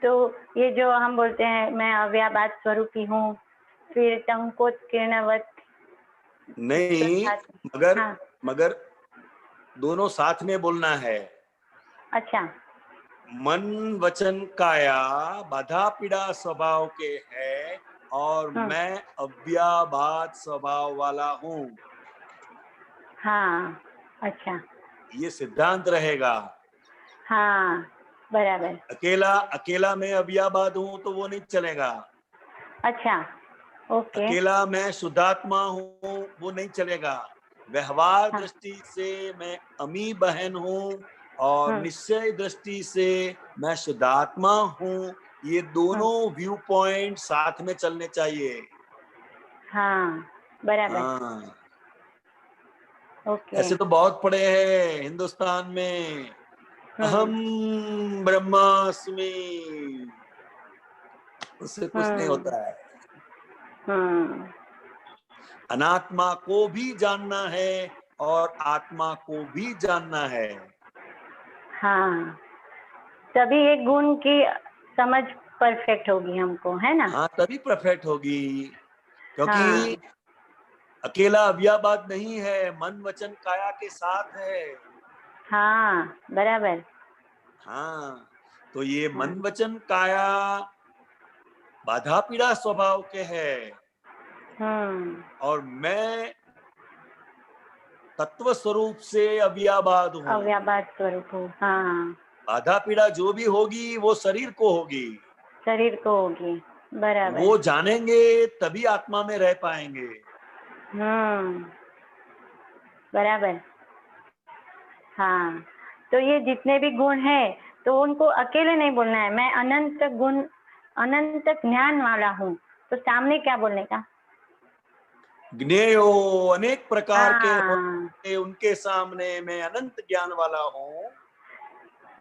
तो ये जो हम बोलते हैं मैं अव्याबाद स्वरूपी हूँ, फिर टंकोत्कीर्णवत नहीं, मगर दोनों साथ में बोलना है। अच्छा, मन वचन काया बाधा पीड़ा स्वभाव के है और मैं अव्याबाद स्वभाव वाला हूँ। हाँ, अच्छा, ये सिद्धांत रहेगा। हाँ, बराबर। अकेला मैं अव्याबाद हूँ तो वो नहीं चलेगा। अच्छा, ओके। अकेला मैं शुद्धात्मा हूँ वो नहीं चलेगा। व्यवहार दृष्टि से मैं अमी बहन हूँ और निश्चय दृष्टि से मैं शुद्धात्मा हूँ। ये दोनों व्यू पॉइंट साथ में चलने चाहिए। हाँ, बराबर। हाँ, ओके। ऐसे तो बहुत पढ़े हैं हिंदुस्तान में, अहम ब्रह्मास्मि, उससे कुछ नहीं होता है। अनात्मा को भी जानना है और आत्मा को भी जानना है। हाँ, तभी एक गुण की समझ परफेक्ट होगी हमको, है ना? हाँ, तभी परफेक्ट होगी, क्योंकि अकेला अव्याबाद नहीं है, मन वचन काया के साथ है। हाँ, बराबर। हाँ, तो ये मन वचन काया बाधा पीड़ा स्वभाव के है और मैं तत्व स्वरूप से अव्याबाद हूँ। अव्याबाद स्वरूप हूँ। हाँ, बाधा पीड़ा जो भी होगी वो शरीर को होगी। शरीर को होगी, बराबर। वो जानेंगे तभी आत्मा में रह पाएंगे। बराबर। हाँ, तो ये जितने भी गुण है तो उनको अकेले नहीं बोलना है, मैं अनंत गुण अनंत ज्ञान वाला हूँ, तो सामने क्या बोलने का? ज्ञेयो अनेक प्रकार के होते, उनके सामने मैं अनंत ज्ञान वाला हूँ।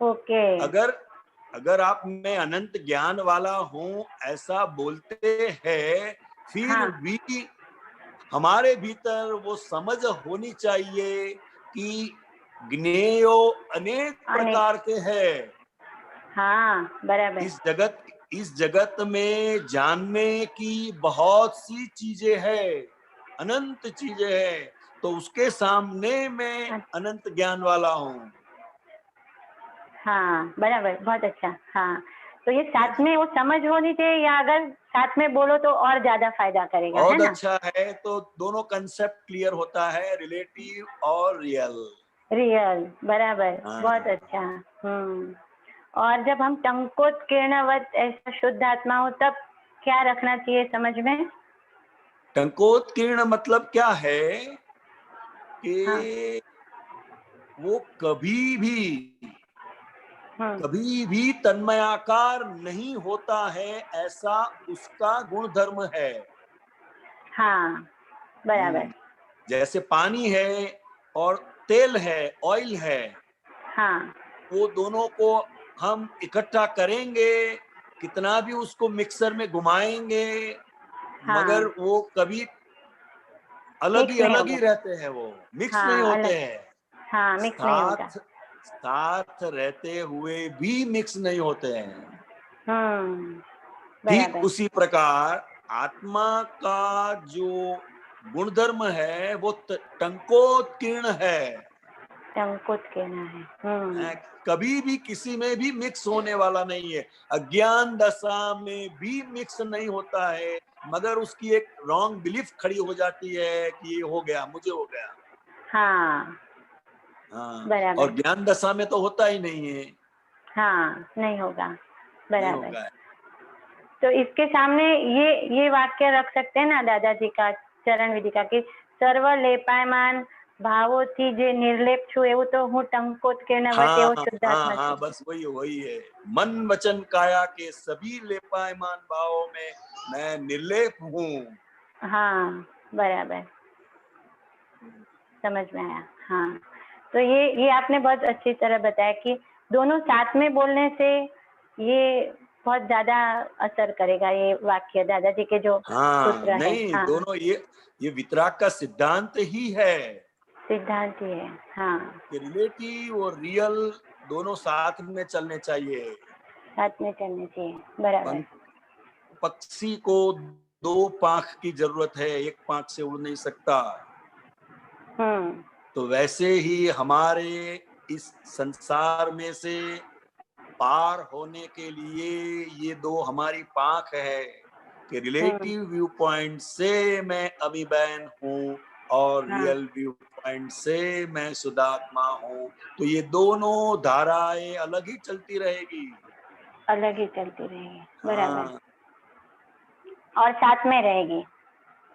ओके। अगर आप मैं अनंत ज्ञान वाला हूँ ऐसा बोलते हैं, फिर भी हमारे भीतर वो समझ होनी चाहिए कि ज्ञेयो अनेक प्रकार के हैं। हाँ, बराबर। इस जगत में जानने की बहुत सी चीजें हैं, अनंत चीजें हैं, तो उसके सामने मैं अनंत ज्ञान वाला हूँ। हाँ, बराबर, बहुत अच्छा। हाँ, तो ये साथ में वो समझ होनी चाहिए, या अगर साथ में बोलो तो और ज्यादा फायदा करेगा, बहुत है ना? अच्छा है, तो दोनों कंसेप्ट क्लियर होता है, रिलेटिव और रियल। बराबर, बहुत अच्छा। और जब हम टंकोत्कीर्णवत ऐसा शुद्ध आत्मा हो तब क्या रखना चाहिए समझ में? टंकोत्कीर्ण मतलब क्या है कि वो कभी भी तन्मयाकार नहीं होता है, ऐसा उसका गुण धर्म है। हाँ, बराबर। जैसे पानी है और तेल है, ऑयल है। हाँ, वो दोनों को हम इकट्ठा करेंगे, कितना भी उसको मिक्सर में घुमाएंगे, मगर वो कभी अलग ही रहते हैं, वो मिक्स नहीं होते हैं। हाँ, मिक्स नहीं होता। साथ रहते हुए भी मिक्स नहीं होते हैं। बराबर। ठीक उसी प्रकार आत्मा का जो गुणधर्म है वो टंकोत्कीर्ण है, टंकोत्कीर्ण है। कभी भी किसी में भी मिक्स होने वाला नहीं है। अज्ञान दशा में भी मिक्स नहीं होता है, मगर उसकी एक रॉन्ग बिलीफ खड़ी हो जाती है कि ये हो गया, मुझे हो गया। हाँ बराबर। और ज्ञान दशा में तो होता ही नहीं है। हाँ नहीं होगा, बराबर। नहीं होगा। तो इसके सामने ये वाक्य रख सकते हैं ना दादाजी का चरण विधि का कि सर्व लेपायमान भावोથી જે નિર્લેપ છું એવું તો હું ટંકોત્કીર્ણ વટે એવો શુદ્ધાત્મા છું। बस वही है। मन वचन काया के सभी लेपायमान भावों में मैं निर्लेप हूँ। हाँ बराबर, समझ में आया। हाँ तो ये आपने बहुत अच्छी तरह बताया कि दोनों साथ में बोलने से ये बहुत ज्यादा असर करेगा, ये वाक्य दादाजी के जो सूत्र नहीं है। दोनों ये वितराग का सिद्धांत ही है, सिद्धांत ही है। हाँ कि रिलेटिव और रियल दोनों साथ में चलने चाहिए, साथ में चलने चाहिए, बराबर। पक्षी को दो पांख की जरूरत है, एक पांख से उड़ नहीं सकता। तो वैसे ही हमारे इस संसार में से पार होने के लिए ये दो हमारी पांख है कि रिलेटिव व्यू पॉइंट से मैं अभिबैन हूँ और रियल व्यू पॉइंट से मैं शुद्धात्मा हूँ। तो ये दोनों धाराएं अलग ही चलती रहेगी, अलग ही चलती रहेगी, बराबर। और साथ में रहेगी।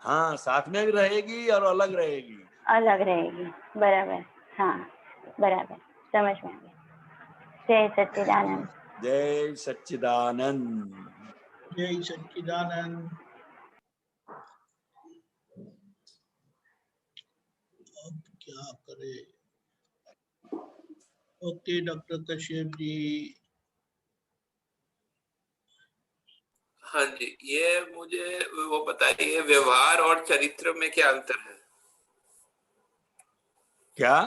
हाँ साथ में भी रहेगी और अलग रहेगी, अलग रहेगी, बराबर। हाँ बराबर, समझ में आ गया। जय सच्चिदानंद। जय सच्चिदानंद। जय सच्चिदानंद। अब क्या करे? Okay doctor Kashyap ji. हाँ जी, ये मुझे वो बताइए, व्यवहार और चरित्र में क्या अंतर है? क्या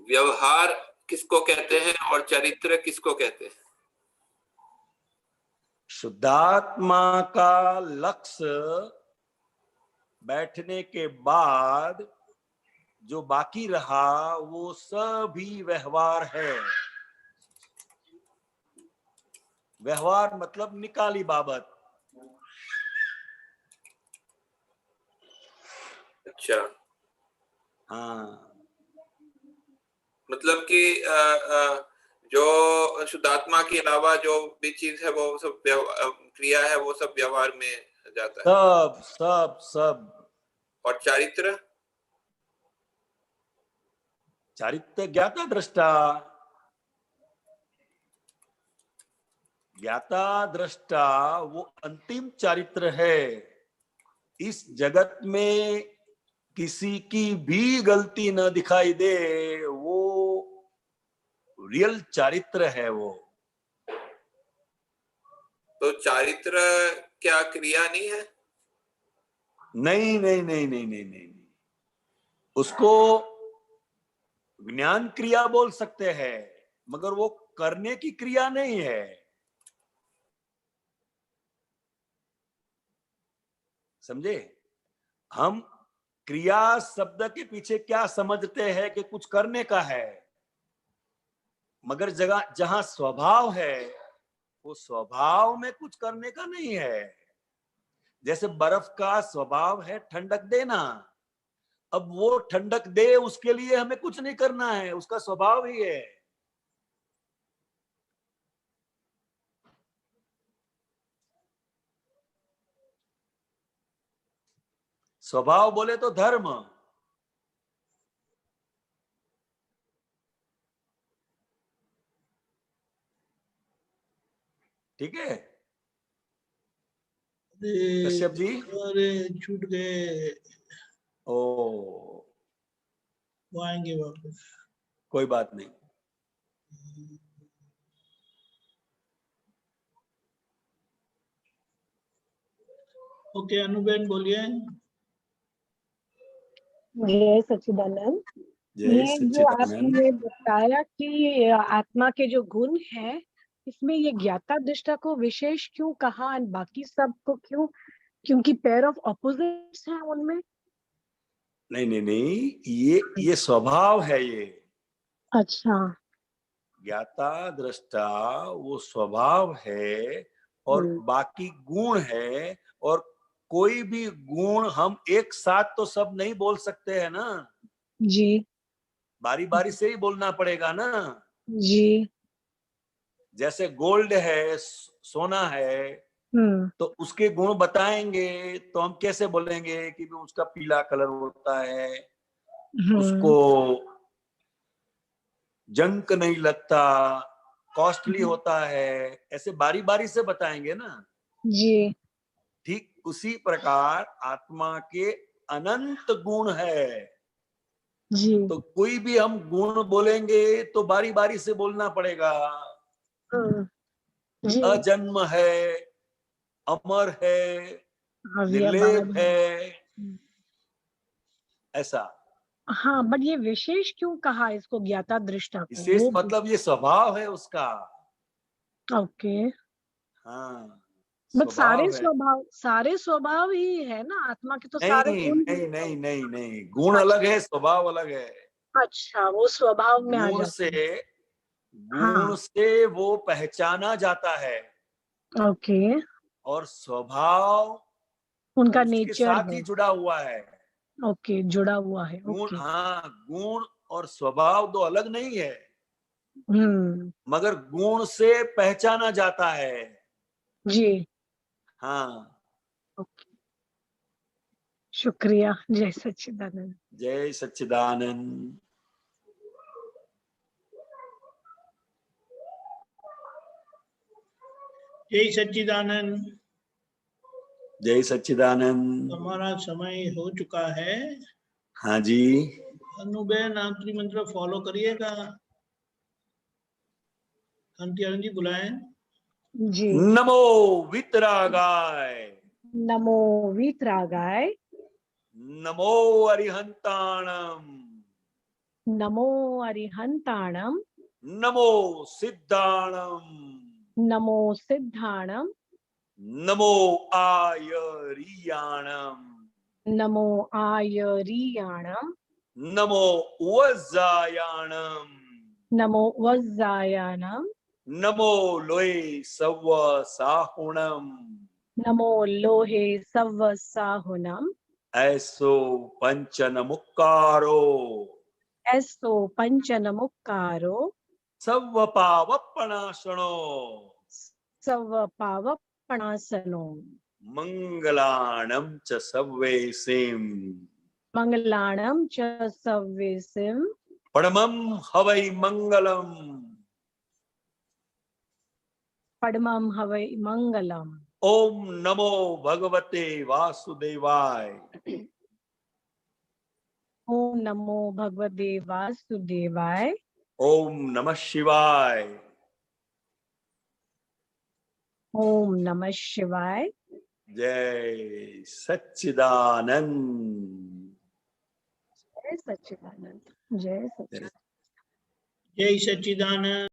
व्यवहार किसको कहते हैं और चरित्र किसको कहते हैं? शुद्धात्मा का लक्ष्य बैठने के बाद जो बाकी रहा वो सभी व्यवहार है। व्यवहार मतलब निकाली बाबत। अच्छा, हाँ मतलब कि जो शुद्धात्मा के अलावा जो भी चीज है वो सब क्रिया है, वो सब व्यवहार में जाता है। सब। और चरित्र? चरित्र ज्ञाता दृष्टा। ज्ञाता दृष्टा वो अंतिम चरित्र है। इस जगत में किसी की भी गलती न दिखाई दे, वो रियल चरित्र है वो। तो चरित्र क्या क्रिया नहीं है? नहीं। उसको ज्ञान क्रिया बोल सकते हैं, मगर वो करने की क्रिया नहीं है। समझे? हम क्रिया शब्द के पीछे क्या समझते हैं कि कुछ करने का है, मगर जगह जहां स्वभाव है वो स्वभाव में कुछ करने का नहीं है। जैसे बर्फ का स्वभाव है ठंडक देना, अब वो ठंडक दे उसके लिए हमें कुछ नहीं करना है, उसका स्वभाव ही है। स्वभाव बोले तो धर्म। ठीक है कश्यप जी? अरे छूट गए। ओ वो आएंगे वापस। कोई बात नहीं। ओके अनुबेन बोलिए। जय सच्चिदानंद। ये जो आपने बताया कि आत्मा के जो गुण है, इसमें ये ज्ञाता दृष्टा को विशेष क्यों कहा और बाकी सबको क्यों क्योंकि पेयर ऑफ ऑपोजिट्स हैं उनमें। नहीं नहीं नहीं, ये स्वभाव है ये। अच्छा। ज्ञाता दृष्टा वो स्वभाव है और बाकी गुण है, और कोई भी गुण हम एक साथ तो सब नहीं बोल सकते हैं ना जी। बारी बारी से ही बोलना पड़ेगा ना जी। जैसे गोल्ड है, सोना है, तो उसके गुण बताएंगे तो हम कैसे बोलेंगे कि उसका पीला कलर होता है, उसको जंक नहीं लगता, कॉस्टली होता है, ऐसे बारी बारी से बताएंगे ना जी। ठीक उसी प्रकार आत्मा के अनंत गुण है। जी। तो कोई भी हम गुण बोलेंगे तो बारी बारी से बोलना पड़ेगा। जी। अजन्म है, अमर है, निर्लेप है, ऐसा। हाँ, बट ये विशेष क्यों कहा इसको ज्ञाता दृष्टा को? विशेष मतलब ये स्वभाव है उसका। ओके। हाँ, बट सारे स्वभाव ही है ना आत्मा के, तो सारे गुण। नहीं नहीं नहीं नहीं, गुण अलग है, स्वभाव अलग है। अच्छा, वो स्वभाव में आ जाता है। गुण से वो पहचाना जाता है। ओके। और स्वभाव उनका उसके नेचर साथ है। ही जुड़ा हुआ है। ओके, जुड़ा हुआ है। गुण, ओके। हाँ, गुण और स्वभाव दो अलग नहीं है, मगर गुण से पहचाना जाता है। जी। हाँ। ओके, शुक्रिया। जय सच्चिदानंद। जय सच्चिदानंद। जय सच्चिदानंद। जय सच्चिदानंद। हमारा समय हो चुका है। हाँ जी। अनुबेन आप मंत्र फॉलो करिएगा। कांतियान जी बुलाएं। जी। नमो वितरागाय। नमो वितरागाय। नमो अरिहंताणम। नमो अरिहंताणम। नमो सिद्धाणम। नमो सिद्धाणम। नमो आयरियाणम। नमो आयरियाणम। नमो वज्जायाणम। नमो वज्जायाणम। नमो लोहे सव्व साहुणम। नमो लोहे सव्व साहुणम। ऐसो पंचन मुक्कारो। ऐसो पंचन मुक्कारो। सव्व पावपणाशनो। सव्व पावपणासनो। मंगलाणं च सव्वेसिं। मंगलाणं च सव्वेसिं। परमं हवै मंगलम्। परमं हवै मंगलम्। ओम नमो भगवते वासुदेवाय। ओम नमो भगवते वासुदेवाय। ओम नमः शिवाय। ओम नमः शिवाय। जय सच्चिदानंद। जय सच्चिदानंद। जय सच्चिदानंद। जय सच्चिदानंद।